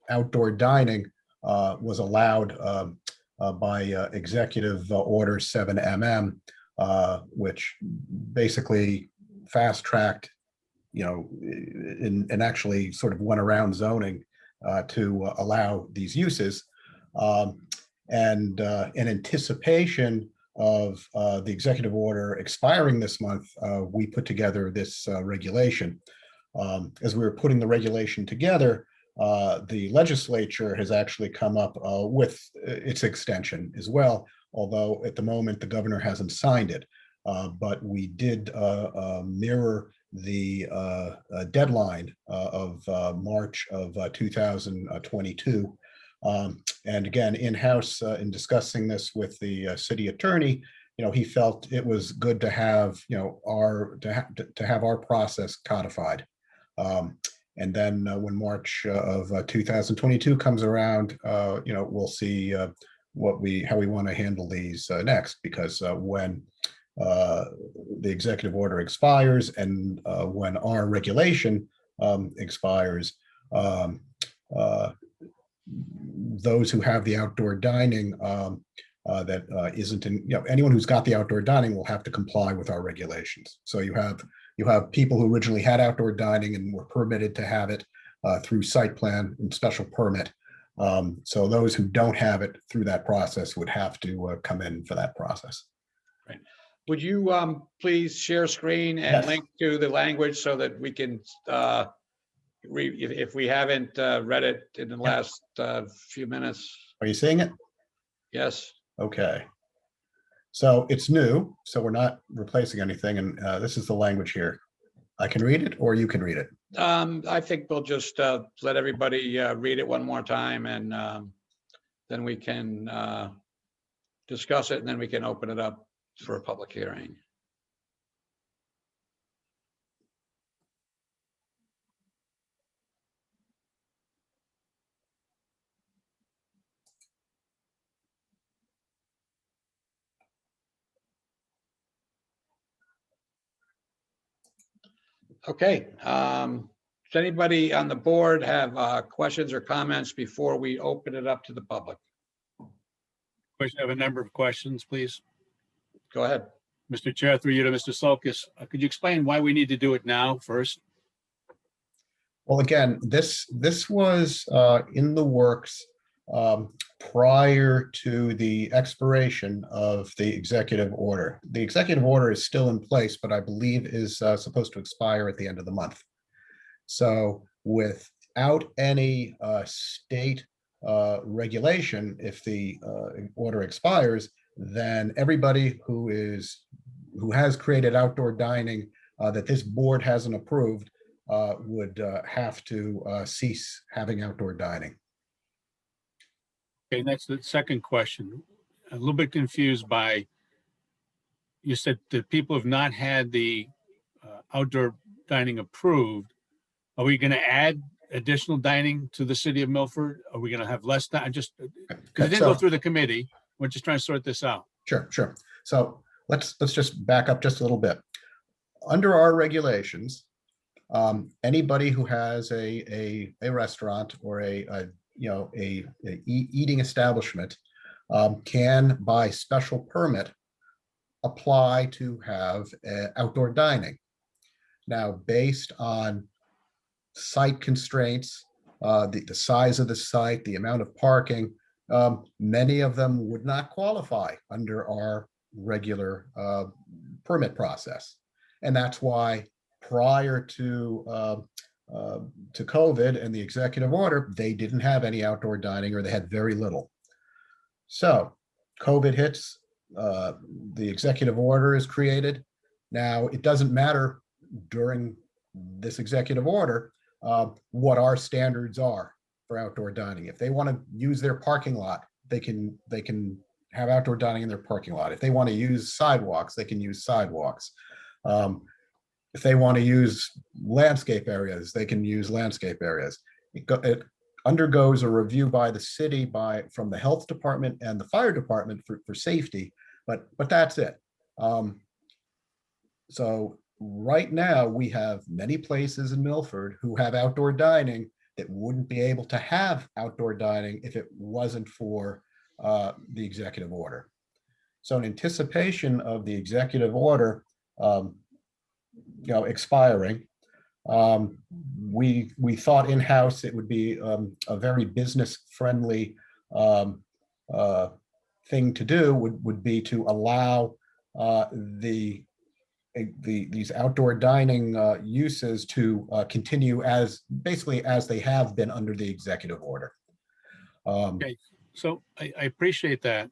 outdoor dining was allowed by Executive Order 7MM, which basically fast-tracked, and actually sort of went around zoning to allow these uses. And in anticipation of the executive order expiring this month, we put together this regulation. As we were putting the regulation together, the legislature has actually come up with its extension as well, although at the moment the governor hasn't signed it. But we did mirror the deadline of March of 2022. And again, in-house, in discussing this with the city attorney, he felt it was good to have, our process codified. And then when March of 2022 comes around, we'll see how we want to handle these next, because when the executive order expires and when our regulation expires, those who have the outdoor dining that isn't in, anyone who's got the outdoor dining will have to comply with our regulations. So you have people who originally had outdoor dining and were permitted to have it through site plan and special permit. So those who don't have it through that process would have to come in for that process. Right. Would you please share screen and Yes. link to the language so that we can if we haven't read it in the last few minutes? Are you seeing it? Yes. Okay. So it's new, so we're not replacing anything, and this is the language here. I can read it, or you can read it. I think we'll just let everybody read it one more time, and then we can discuss it, and then we can open it up for a public hearing. Okay. Does anybody on the board have questions or comments before we open it up to the public? I have a number of questions, please. Go ahead. Mr. Chair, through you to Mr. Sulkus, could you explain why we need to do it now first? Well, again, this was in the works prior to the expiration of the executive order. The executive order is still in place, but I believe is supposed to expire at the end of the month. So without any state regulation, if the order expires, then everybody who has created outdoor dining that this board hasn't approved would have to cease having outdoor dining. Okay, that's the second question. A little bit confused by, you said that people have not had the outdoor dining approved. Are we going to add additional dining to the city of Milford? Are we going to have less dining? Just because it didn't go through the committee. We're just trying to sort this out. Sure. So let's just back up just a little bit. Under our regulations, anybody who has a restaurant or a eating establishment can, by special permit, apply to have outdoor dining. Now, based on site constraints, the size of the site, the amount of parking, many of them would not qualify under our regular permit process. And that's why prior to COVID and the executive order, they didn't have any outdoor dining, or they had very little. So COVID hits, the executive order is created. Now, it doesn't matter during this executive order what our standards are for outdoor dining. If they want to use their parking lot, they can have outdoor dining in their parking lot. If they want to use sidewalks, they can use sidewalks. If they want to use landscape areas, they can use landscape areas. undergoes a review by the city from the health department and the fire department for safety, but that's it. So right now we have many places in Milford who have outdoor dining that wouldn't be able to have outdoor dining if it wasn't for the executive order. So in anticipation of the executive order, expiring, we thought in-house it would be a very business-friendly thing to do would be to allow these outdoor dining uses to continue basically as they have been under the executive order. Okay, so I appreciate that.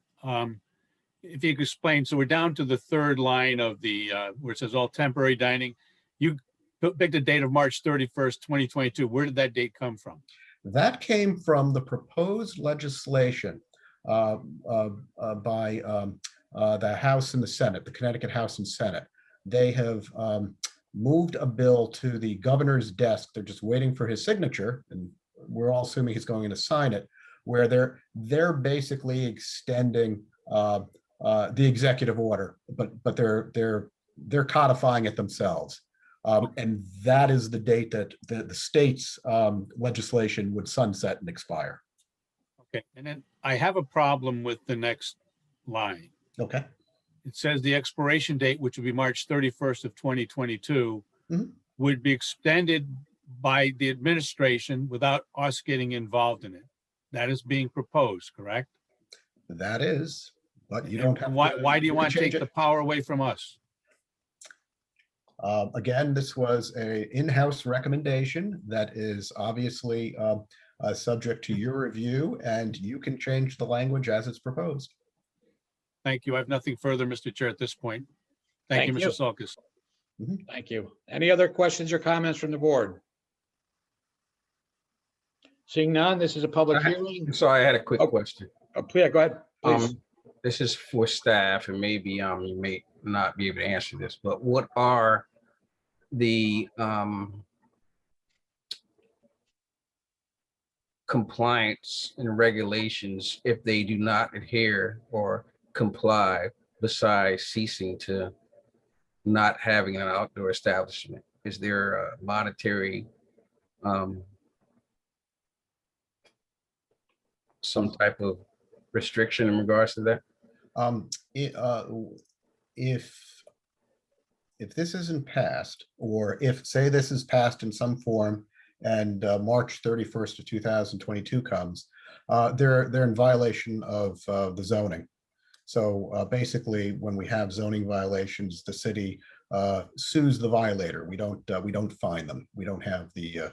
If you could explain, so we're down to the third line of the, where it says all temporary dining. You picked the date of March 31st, 2022. Where did that date come from? That came from the proposed legislation by the House and the Senate, the Connecticut House and Senate. They have moved a bill to the governor's desk. They're just waiting for his signature, and we're all assuming he's going to sign it, where they're basically extending the executive order, but they're codifying it themselves. And that is the date that the state's legislation would sunset and expire. Okay, and then I have a problem with the next line. Okay. It says the expiration date, which would be March 31st of 2022, would be extended by the administration without us getting involved in it. That is being proposed, correct? That is, but you don't have. Why do you want to take the power away from us? Again, this was an in-house recommendation that is obviously subject to your review, and you can change the language as it's proposed. Thank you. I have nothing further, Mr. Chair, at this point. Thank you, Mr. Sulkus. Thank you. Any other questions or comments from the board? Seeing none, this is a public hearing. Sorry, I had a quick question. Please, go ahead, please. This is for staff, and maybe you may not be able to answer this, but what are the compliance and regulations if they do not adhere or comply, besides ceasing to not having an outdoor establishment? Is there a monetary some type of restriction in regards to that? If this isn't passed, or if, say, this is passed in some form and March 31st of 2022 comes, they're in violation of the zoning. So basically, when we have zoning violations, the city sues the violator. We don't fine them. We don't have the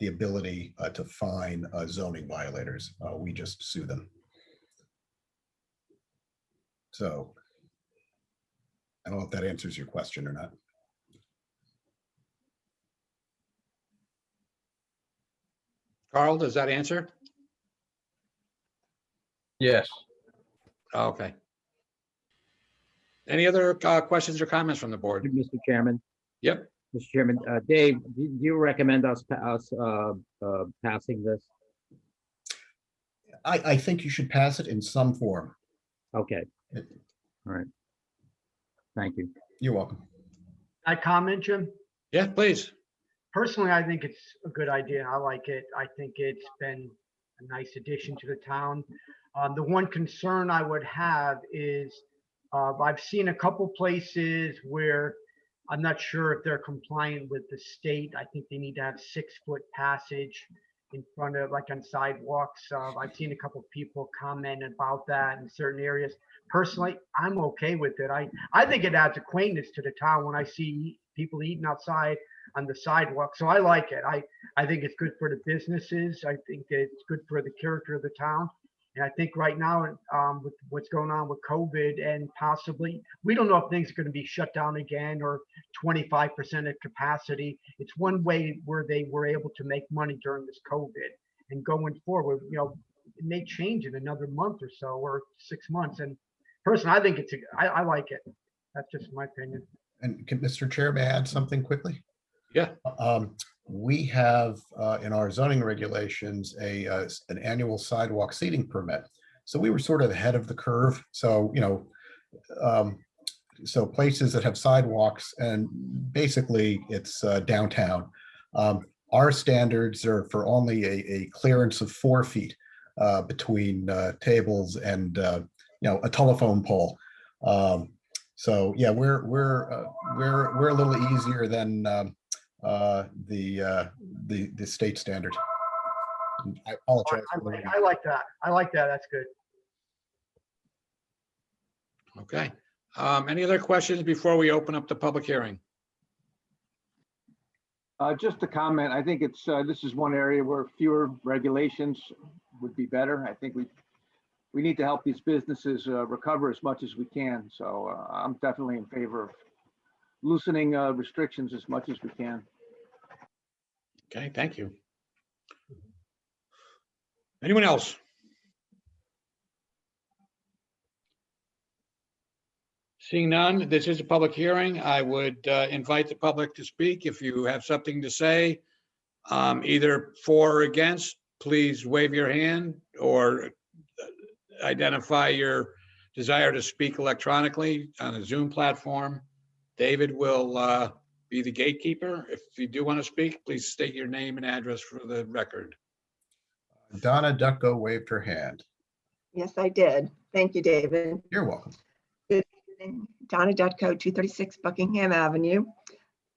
ability to fine zoning violators. We just sue them. So I don't know if that answers your question or not. Carl, does that answer? Yes. Okay. Any other questions or comments from the board? Mr. Chairman. Yep. Mr. Chairman, Dave, do you recommend us passing this? I think you should pass it in some form. Okay. All right. Thank you. You're welcome. I comment, Jim? Yeah, please. Personally, I think it's a good idea. I like it. I think it's been a nice addition to the town. The one concern I would have is I've seen a couple places where I'm not sure if they're compliant with the state. I think they need to have 6-foot passage in front of, like on sidewalks. I've seen a couple of people comment about that in certain areas. Personally, I'm okay with it. I think it adds a quaintness to the town when I see people eating outside on the sidewalk. So I like it. I think it's good for the businesses. I think it's good for the character of the town. And I think right now, with what's going on with COVID and possibly, we don't know if things are going to be shut down again or 25% of capacity. It's one way where they were able to make money during this COVID. And going forward, it may change in another month or so, or 6 months. And personally, I think I like it. That's just my opinion. And can Mr. Chair, may I add something quickly? Yeah. We have in our zoning regulations an annual sidewalk seating permit. So we were sort of ahead of the curve. So, so places that have sidewalks, and basically it's downtown. Our standards are for only a clearance of 4 feet between tables and a telephone pole. So yeah, we're a little easier than the state standard. I apologize. I like that. I like that. That's good. Okay. Any other questions before we open up the public hearing? Just a comment. I think it's this is one area where fewer regulations would be better. I think we need to help these businesses recover as much as we can. So I'm definitely in favor of loosening restrictions as much as we can. Okay, thank you. Anyone else? Seeing none, this is a public hearing. I would invite the public to speak. If you have something to say, either for or against, please wave your hand or identify your desire to speak electronically on a Zoom platform. David will be the gatekeeper. If you do want to speak, please state your name and address for the record. Donna Ducko waved her hand. Yes, I did. Thank you, David. You're welcome. Good evening. Donna Dutko, 236 Buckingham Avenue.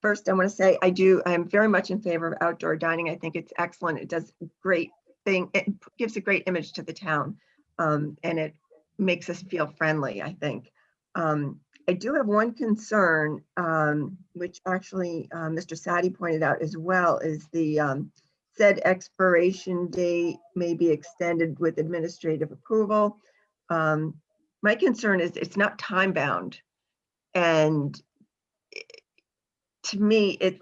First, I want to say I'm very much in favor of outdoor dining. I think it's excellent. It does a great thing. It gives a great image to the town, and it makes us feel friendly, I think. I do have one concern, which actually Mr. Sadi pointed out as well, is the said expiration date may be extended with administrative approval. My concern is it's not time bound. And to me, it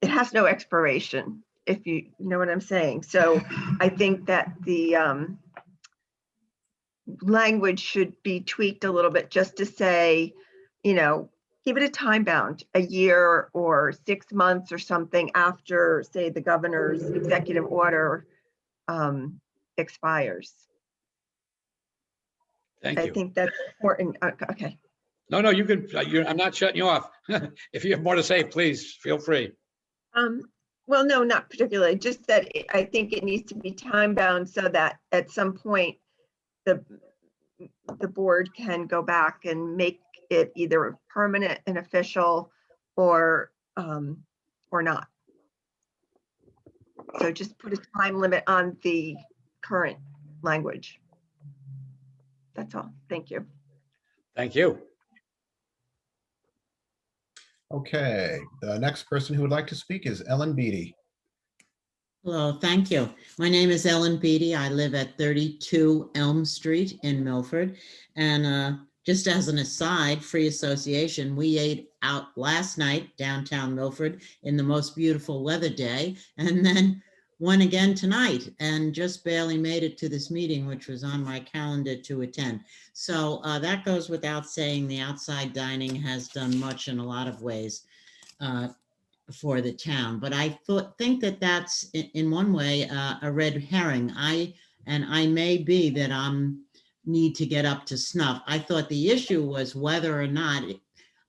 has no expiration, if you know what I'm saying. So I think that the language should be tweaked a little bit just to say, give it a time bound, a year or 6 months or something after, say, the governor's executive order expires. Thank you. I think that's important. Okay. No, you can, I'm not shutting you off. If you have more to say, please feel free. Well, no, not particularly, just that I think it needs to be time bound so that at some point the board can go back and make it either permanent and official or not. So just put a time limit on the current language. That's all. Thank you. Thank you. Okay, the next person who would like to speak is Ellen Beatty. Hello, thank you. My name is Ellen Beatty. I live at 32 Elm Street in Milford. And just as an aside, free association, we ate out last night downtown Milford in the most beautiful weather day, and then one again tonight, and just barely made it to this meeting, which was on my calendar to attend. So that goes without saying. The outside dining has done much in a lot of ways for the town, but I think that that's in one way a red herring. I may be that I'm need to get up to snuff. I thought the issue was whether or not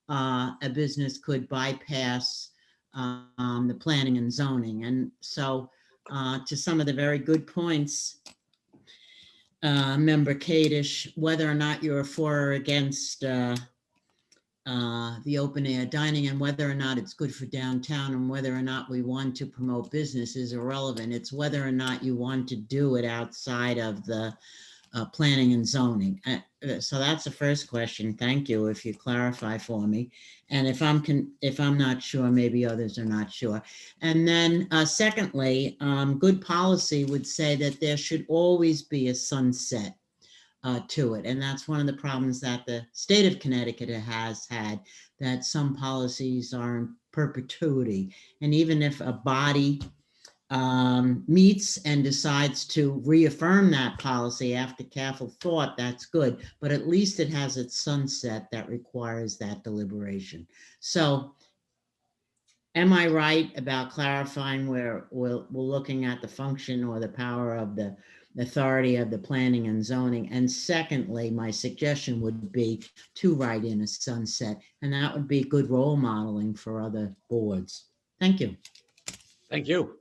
a business could bypass the planning and zoning. And so to some of the very good points, Member Kadish, whether or not you're for or against the open air dining and whether or not it's good for downtown and whether or not we want to promote business is irrelevant. It's whether or not you want to do it outside of the planning and zoning. So that's the first question. Thank you if you clarify for me. And if I'm not sure, maybe others are not sure. And then secondly, good policy would say that there should always be a sunset to it. And that's one of the problems that the state of Connecticut has had, that some policies are in perpetuity. And even if a body meets and decides to reaffirm that policy after careful thought, that's good, but at least it has its sunset that requires that deliberation. So am I right about clarifying where we're looking at the function or the power of the authority of the planning and zoning? And secondly, my suggestion would be to write in a sunset, and that would be good role modeling for other boards. Thank you. Thank you.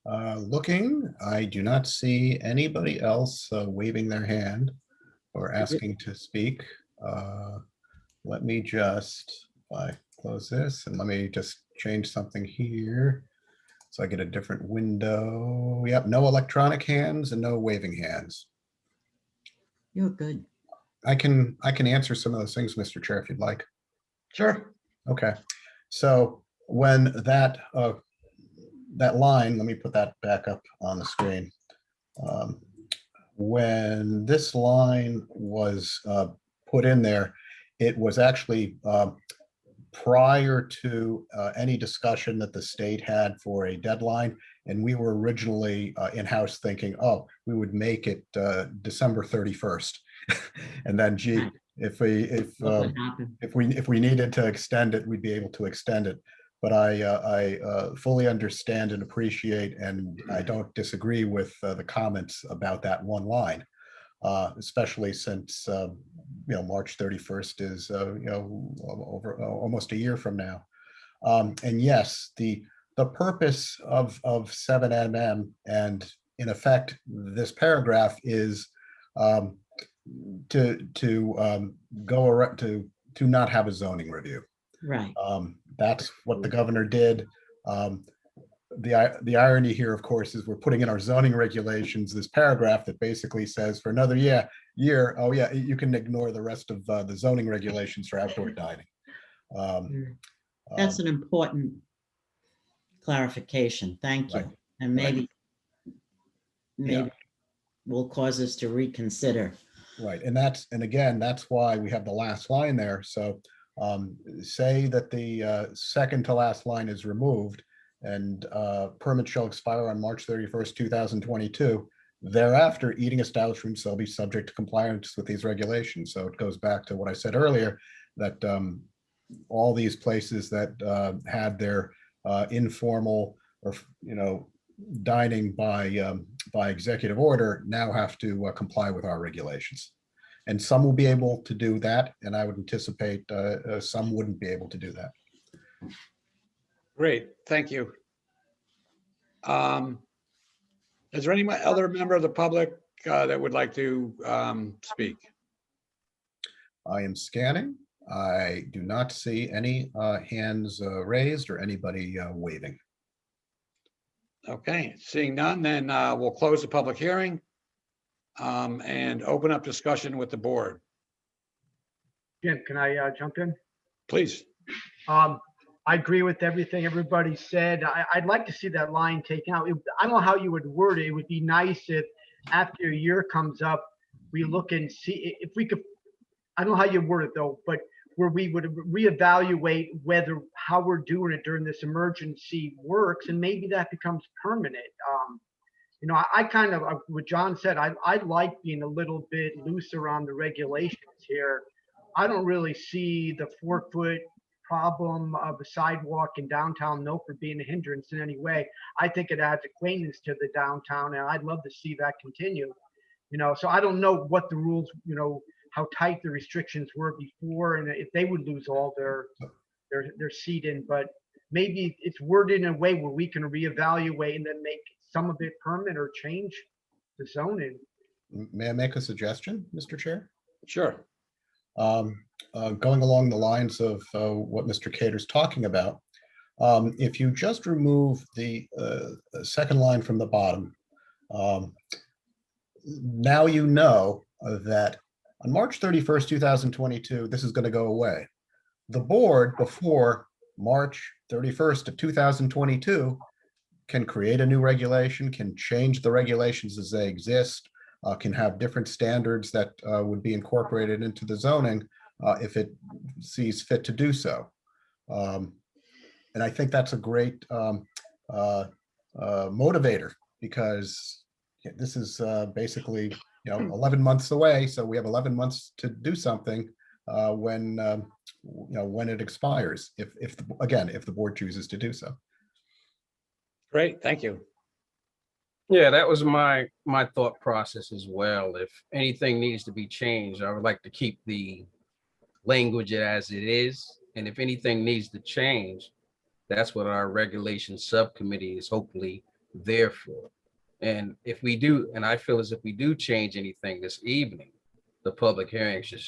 Looking, I do not see anybody else waving their hand or asking to speak. Let me just, if I close this, and let me just change something here so I get a different window. Yep, no electronic hands and no waving hands. You're good. I can answer some of those things, Mr. Chair, if you'd like. Sure. Okay, so when that that line, let me put that back up on the screen. When this line was put in there, it was actually prior to any discussion that the state had for a deadline. And we were originally in-house thinking, oh, we would make it December 31st. And then, gee, if we needed to extend it, we'd be able to extend it. But I fully understand and appreciate, and I don't disagree with the comments about that one line, especially since March 31st is over almost a year from now. And yes, the purpose of 7MM and in effect this paragraph is to go around to not have a zoning review. Right. That's what the governor did. The irony here, of course, is we're putting in our zoning regulations this paragraph that basically says for another year, oh yeah, you can ignore the rest of the zoning regulations for outdoor dining. That's an important clarification. Thank you. Right. And maybe will cause us to reconsider. Right, and again, that's why we have the last line there. So say that the second to last line is removed and permit shall expire on March 31st, 2022. Thereafter, eating establishments shall be subject to compliance with these regulations. So it goes back to what I said earlier, that all these places that had their informal or dining by executive order now have to comply with our regulations. And some will be able to do that, and I would anticipate some wouldn't be able to do that. Great, thank you. Is there any other member of the public that would like to speak? I am scanning. I do not see any hands raised or anybody waving. Okay, seeing none, then we'll close the public hearing and open up discussion with the board. Jim, can I jump in? Please. I agree with everything everybody said. I'd like to see that line taken out. I don't know how you would word it. It would be nice if after a year comes up, we look and see if we could, I don't know how you word it though, but where we would reevaluate how we're doing it during this emergency works, and maybe that becomes permanent. I kind of, what John said, I like being a little bit looser on the regulations here. I don't really see the 4-foot problem of a sidewalk in downtown Milford being a hindrance in any way. I think it adds acquaintance to the downtown, and I'd love to see that continue. So I don't know what the rules, how tight the restrictions were before, and if they would lose all their seating, but maybe it's worded in a way where we can reevaluate and then make some of it permanent or change the zoning. May I make a suggestion, Mr. Chair? Sure. Going along the lines of what Mr. Cater's talking about, if you just remove the second line from the bottom, now you know that on March 31st, 2022, this is going to go away. The board before March 31st of 2022 can create a new regulation, can change the regulations as they exist, can have different standards that would be incorporated into the zoning if it sees fit to do so. And I think that's a great motivator, because this is basically 11 months away. So we have 11 months to do something. when it expires, again, if the board chooses to do so. Great, thank you. Yeah, that was my thought process as well. If anything needs to be changed, I would like to keep the language as it is. And if anything needs to change, that's what our regulation subcommittee is hopefully there for. And if we do, and I feel as if we do change anything this evening, the public hearing should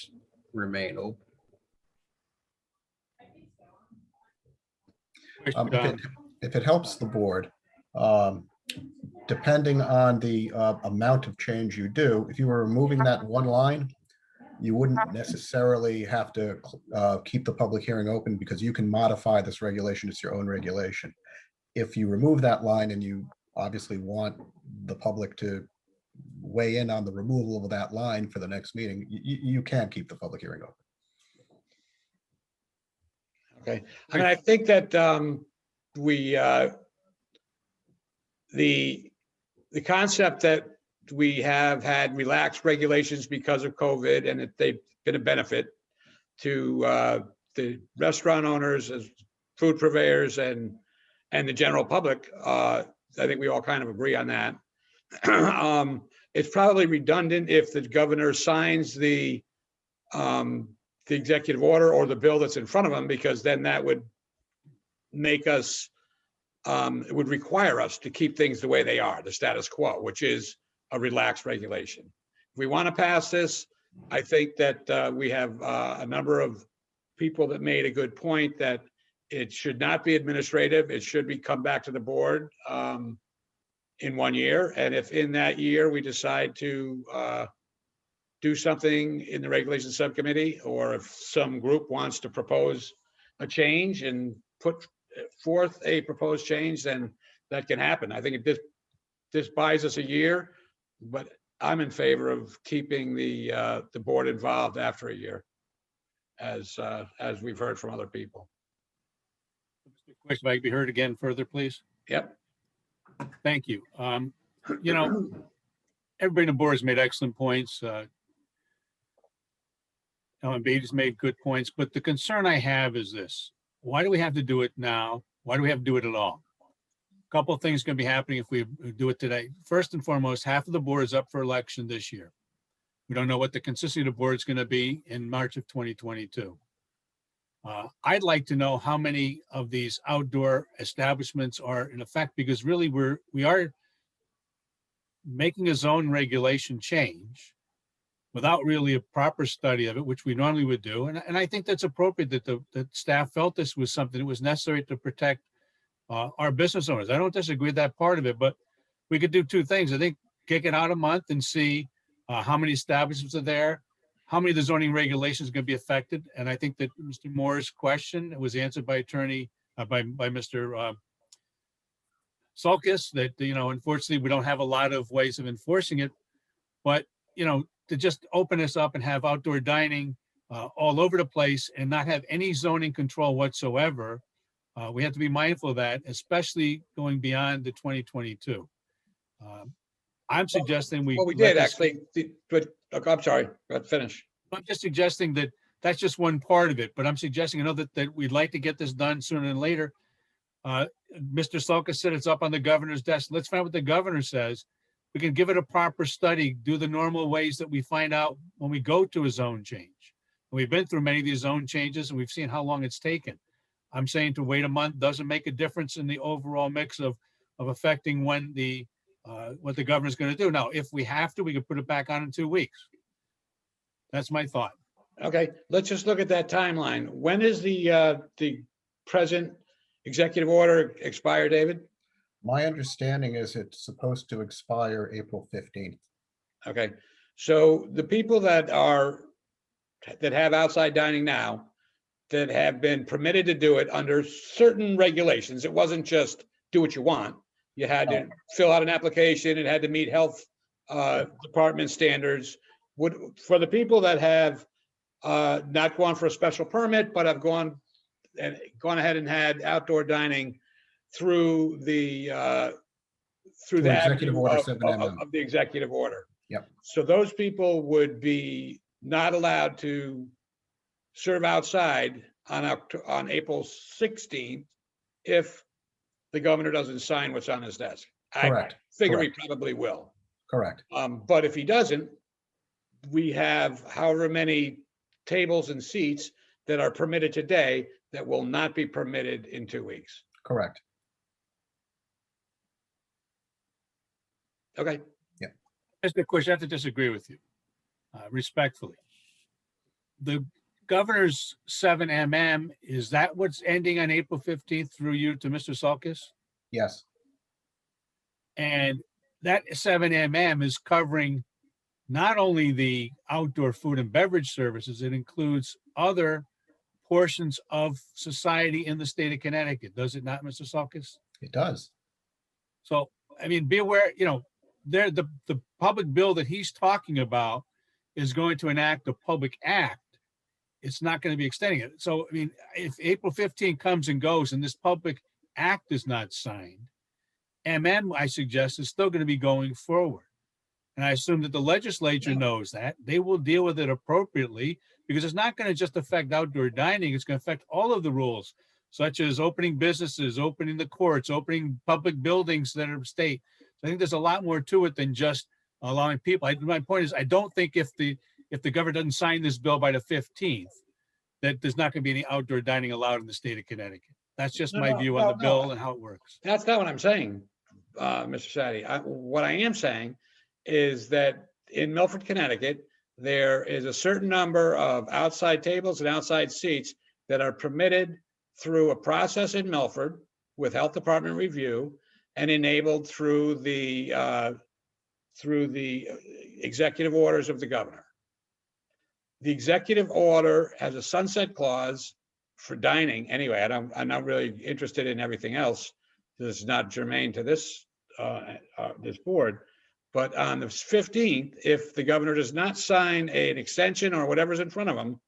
remain open. If it helps the board, depending on the amount of change you do, if you were removing that one line, you wouldn't necessarily have to keep the public hearing open because you can modify this regulation. It's your own regulation. If you remove that line and you obviously want the public to weigh in on the removal of that line for the next meeting, you can keep the public hearing open. Okay, I mean, I think that the concept that we have had relaxed regulations because of COVID and that they've been a benefit to the restaurant owners, as food purveyors, and the general public. I think we all kind of agree on that. It's probably redundant if the governor signs the executive order or the bill that's in front of him, because then that would make us, it would require us to keep things the way they are, the status quo, which is a relaxed regulation. If we want to pass this, I think that we have a number of people that made a good point that it should not be administrative. It should be come back to the board in 1 year. And if in that year we decide to do something in the regulations subcommittee, or if some group wants to propose a change and put forth a proposed change, then that can happen. I think this buys us a year, but I'm in favor of keeping the board involved after a year, as we've heard from other people. Question, if I could be heard again further, please. Yep. Thank you. Everybody on the board has made excellent points. Ellen Beatty's made good points, but the concern I have is this: why do we have to do it now? Why do we have to do it at all? A couple of things going to be happening if we do it today. First and foremost, half of the board is up for election this year. We don't know what the consistency of the board is going to be in March of 2022. I'd like to know how many of these outdoor establishments are in effect, because really we are making a zone regulation change without really a proper study of it, which we normally would do. And I think that's appropriate that staff felt this was something that was necessary to protect our business owners. I don't disagree with that part of it, but we could do two things. I think kick it out a month and see how many establishments are there, how many of the zoning regulations are going to be affected. And I think that Mr. Moore's question was answered by Mr. Sulkus, that, unfortunately, we don't have a lot of ways of enforcing it, but, to just open this up and have outdoor dining all over the place and not have any zoning control whatsoever, we have to be mindful of that, especially going beyond the 2022. I'm suggesting we. Well, we did actually, but I'm sorry, finish. I'm just suggesting that that's just one part of it, but I'm suggesting that we'd like to get this done sooner than later. Mr. Sulkus said it's up on the governor's desk. Let's find out what the governor says. We can give it a proper study, do the normal ways that we find out when we go to a zone change. And we've been through many of these zone changes and we've seen how long it's taken. I'm saying to wait a month doesn't make a difference in the overall mix of affecting when what the governor's going to do. Now, if we have to, we could put it back on in 2 weeks. That's my thought. Okay, let's just look at that timeline. When is the present executive order expire, David? My understanding is it's supposed to expire April 15th. Okay, so the people that have outside dining now, that have been permitted to do it under certain regulations, it wasn't just do what you want. You had to fill out an application, it had to meet health department standards. For the people that have not gone for a special permit, but have gone ahead and had outdoor dining through the executive order of the executive order. Yep. So those people would be not allowed to serve outside on April 16th if the governor doesn't sign what's on his desk. Correct. I figure Correct. he probably will. Correct. But if he doesn't, we have however many tables and seats that are permitted today that will not be permitted in 2 weeks. Correct. Okay. Mr. Kush, I have to disagree with you respectfully. The governor's 7mm, is that what's ending on April 15th through you to Mr. Sulkus? Yes. And that 7mm is covering not only the outdoor food and beverage services, it includes other portions of society in the state of Connecticut. Does it not, Mr. Sulkus? It does. So, I mean, be aware, there, the public bill that he's talking about is going to enact a public act. It's not going to be extending it. So, I mean, if April 15 comes and goes and this public act is not signed, I suggest, is still going to be going forward. And I assume that the legislature knows that. They will deal with it appropriately because it's not going to just affect outdoor dining. It's going to affect all of the rules, such as opening businesses, opening the courts, opening public buildings that are state. So I think there's a lot more to it than just allowing people. My point is, I don't think if the governor doesn't sign this bill by the 15th, that there's not going to be any outdoor dining allowed in the state of Connecticut. That's just my view on the bill and how it works. That's not what I'm saying, Mr. Sadi. What I am saying is that in Milford, Connecticut, there is a certain number of outside tables and outside seats that are permitted through a process in Milford with health department review and enabled through the executive orders of the governor. The executive order has a sunset clause for dining. Anyway, I'm not really interested in everything else. This is not germane to this this board. But on the 15th, if the governor does not sign an extension or whatever's in front of him,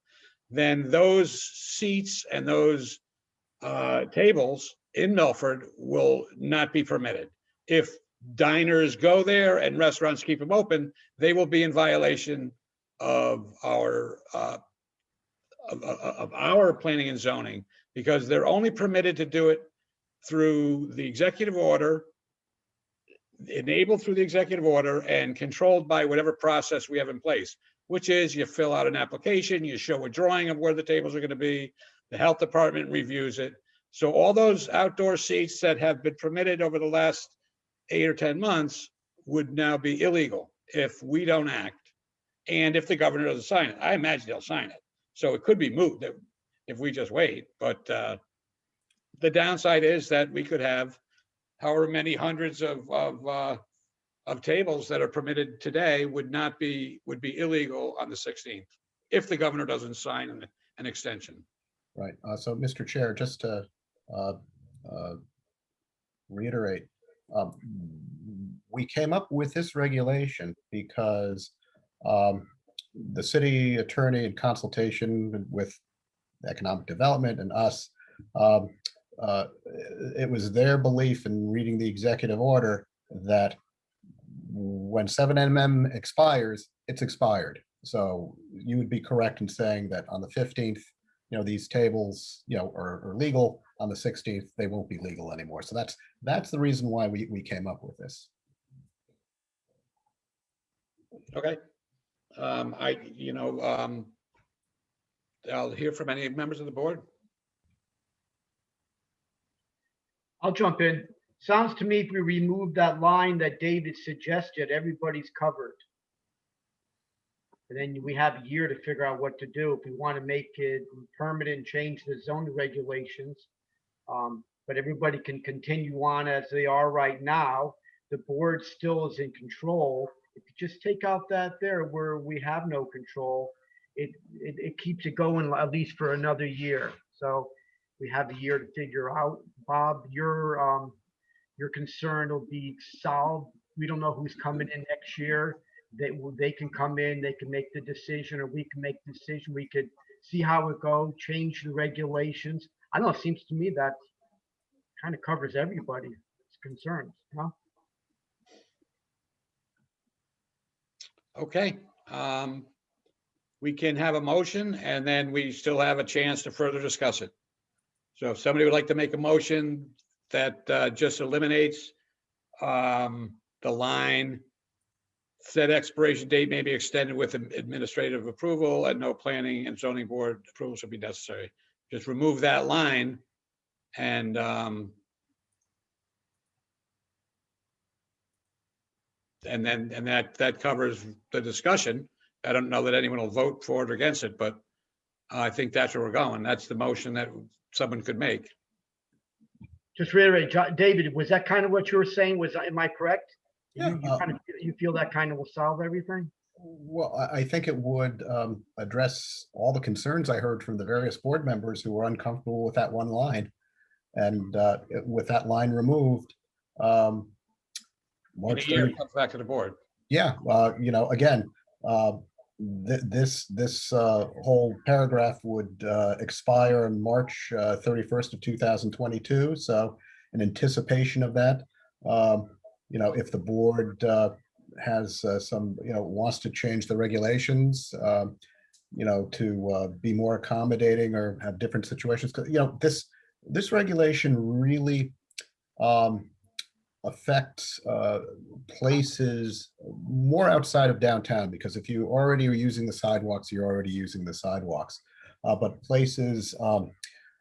then those seats and those tables in Milford will not be permitted. If diners go there and restaurants keep them open, they will be in violation of our planning and zoning, because they're only permitted to do it through the executive order, enabled through the executive order, and controlled by whatever process we have in place, which is you fill out an application, you show a drawing of where the tables are going to be, the health department reviews it. So all those outdoor seats that have been permitted over the last 8 or 10 months would now be illegal if we don't act and if the governor doesn't sign it. I imagine they'll sign it. So it could be moot if we just wait. But the downside is that we could have however many hundreds of tables that are permitted today would be illegal on the 16th if the governor doesn't sign an extension. Right. So, Mr. Chair, just to reiterate, we came up with this regulation because the city attorney, in consultation with economic development and us, it was their belief in reading the executive order that when 7mm expires, it's expired. So you would be correct in saying that on the 15th, these tables, are legal. On the 16th, they won't be legal anymore. So that's the reason why we came up with this. Okay. I'll hear from any members of the board. I'll jump in. Sounds to me if we remove that line that David suggested, everybody's covered. And then we have a year to figure out what to do if we want to make it permanent, change the zoning regulations. But everybody can continue on as they are right now. The board still is in control. If you just take out that there where we have no control, it keeps it going at least for another year. So we have a year to figure out. Bob, your concern will be solved. We don't know who's coming in next year. They can come in, they can make the decision, or we can make the decision. We could see how it goes, change the regulations. I don't know, it seems to me that kind of covers everybody's concerns, huh? we can have a motion and then we still have a chance to further discuss it. So if somebody would like to make a motion that just eliminates the line, said expiration date may be extended with administrative approval and no planning and zoning board approval should be necessary. Just remove that line and that covers the discussion. I don't know that anyone will vote for it or against it, but I think that's where we're going. That's the motion that someone could make. Just reiterate, David, was that kind of what you were saying? Am I correct? Yeah, You feel that kind of will solve everything? Well, I think it would address all the concerns I heard from the various board members who were uncomfortable with that one line. And with that line removed, March 30. Comes back to the board. Yeah, again, this whole paragraph would expire on March 31st of 2022. So in anticipation of that, if the board has some, wants to change the regulations, to be more accommodating or have different situations, because, this regulation really affects places more outside of downtown, because if you already are using the sidewalks, you're already using the sidewalks. But places,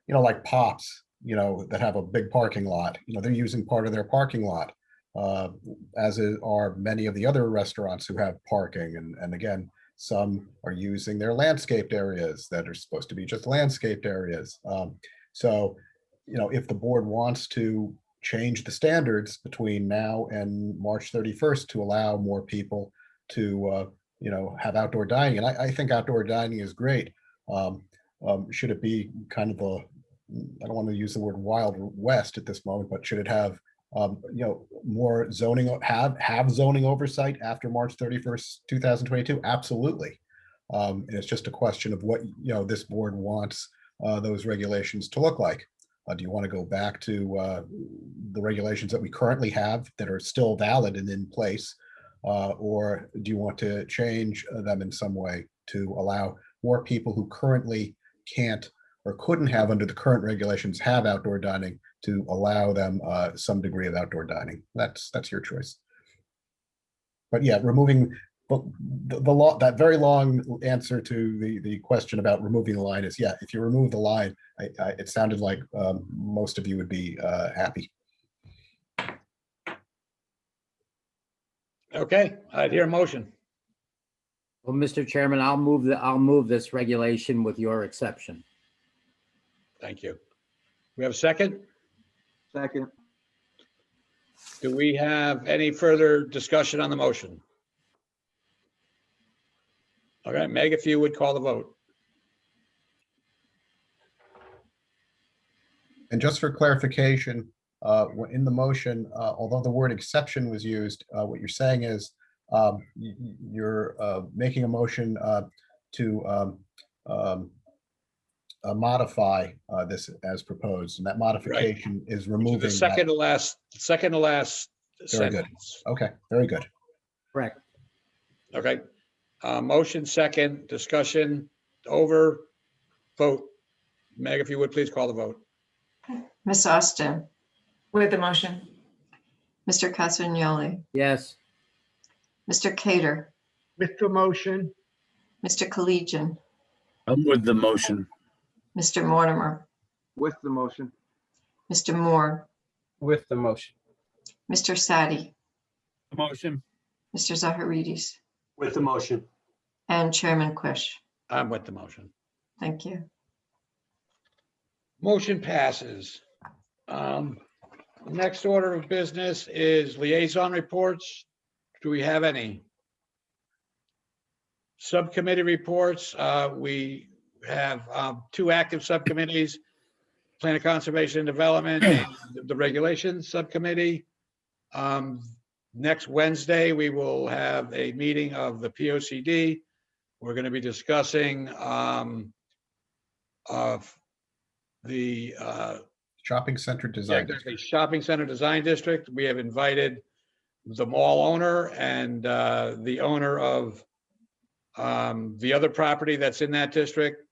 like Pops, that have a big parking lot, they're using part of their parking lot, as are many of the other restaurants who have parking. And again, some are using their landscaped areas that are supposed to be just landscaped areas. So, if the board wants to change the standards between now and March 31st to allow more people to, have outdoor dining, and I think outdoor dining is great. Should it be kind of I don't want to use the word Wild West at this moment, but should it have, more zoning, have zoning oversight after March 31st, 2022? Absolutely. And it's just a question of what, this board wants those regulations to look like. Do you want to go back to the regulations that we currently have that are still valid and in place? Or do you want to change them in some way to allow more people who currently can't or couldn't have under the current regulations have outdoor dining, to allow them some degree of outdoor dining? That's your choice. But yeah, removing the law, that very long answer to the question about removing the line is, yeah, if you remove the line, it sounded like most of you would be happy. Okay, I'd hear a motion. Well, Mr. Chairman, I'll move this regulation with your exception. Thank you. We have a second? Second. Do we have any further discussion on the motion? Okay, Meg, if you would call the vote. And just for clarification, in the motion, although the word exception was used, what you're saying is you're making a motion to modify this as proposed, and that modification is removing the second to last Very sentence. good. Okay, very good. Correct. Okay, motion second, discussion over, vote. Meg, if you would please call the vote. Ms. Austin, With the motion. Mr. Casagnoli, Yes. Mr. Cater, With the motion, Mr. Collegian, I'm with the motion. Mr. Mortimer, With the motion. Mr. Moore, With the motion. Mr. Sadi, Motion. Mr. Zaharidis, With the motion. and Chairman Quish. I'm with the motion. Thank you. Motion passes. Next order of business is liaison reports. Do we have any? Subcommittee reports. We have 2 active subcommittees, Plan of Conservation and Development, and the Regulations Subcommittee. Next Wednesday, we will have a meeting of the POCD. We're going to be discussing of the Shopping Center Design District. Shopping Center Design District. We have invited the mall owner and the owner of the other property that's in that district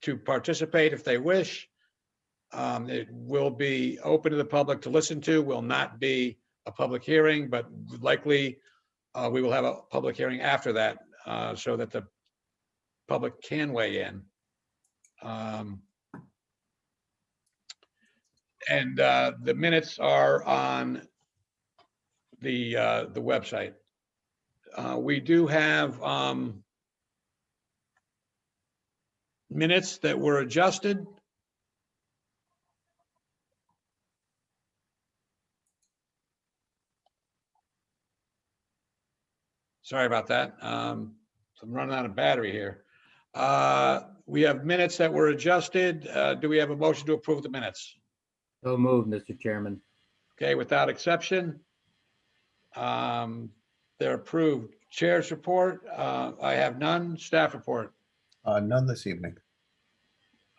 to participate if they wish. It will be open to the public to listen to, will not be a public hearing, but likely we will have a public hearing after that so that the public can weigh in. And the minutes are on the website. We do have minutes that were adjusted. Sorry about that. I'm running out of battery here. We have minutes that were adjusted. Do we have a motion to approve the minutes? So moved, Mr. Chairman. Okay, without exception. They're approved. Chair's report, I have none. Staff report. None this evening.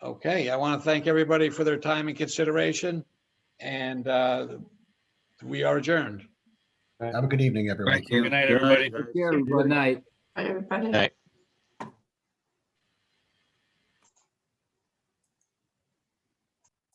Okay, I want to thank everybody for their time and consideration, and we are adjourned. Have a good evening, everyone. Thank you. Good night, everybody. Good night. Bye, everybody. Night.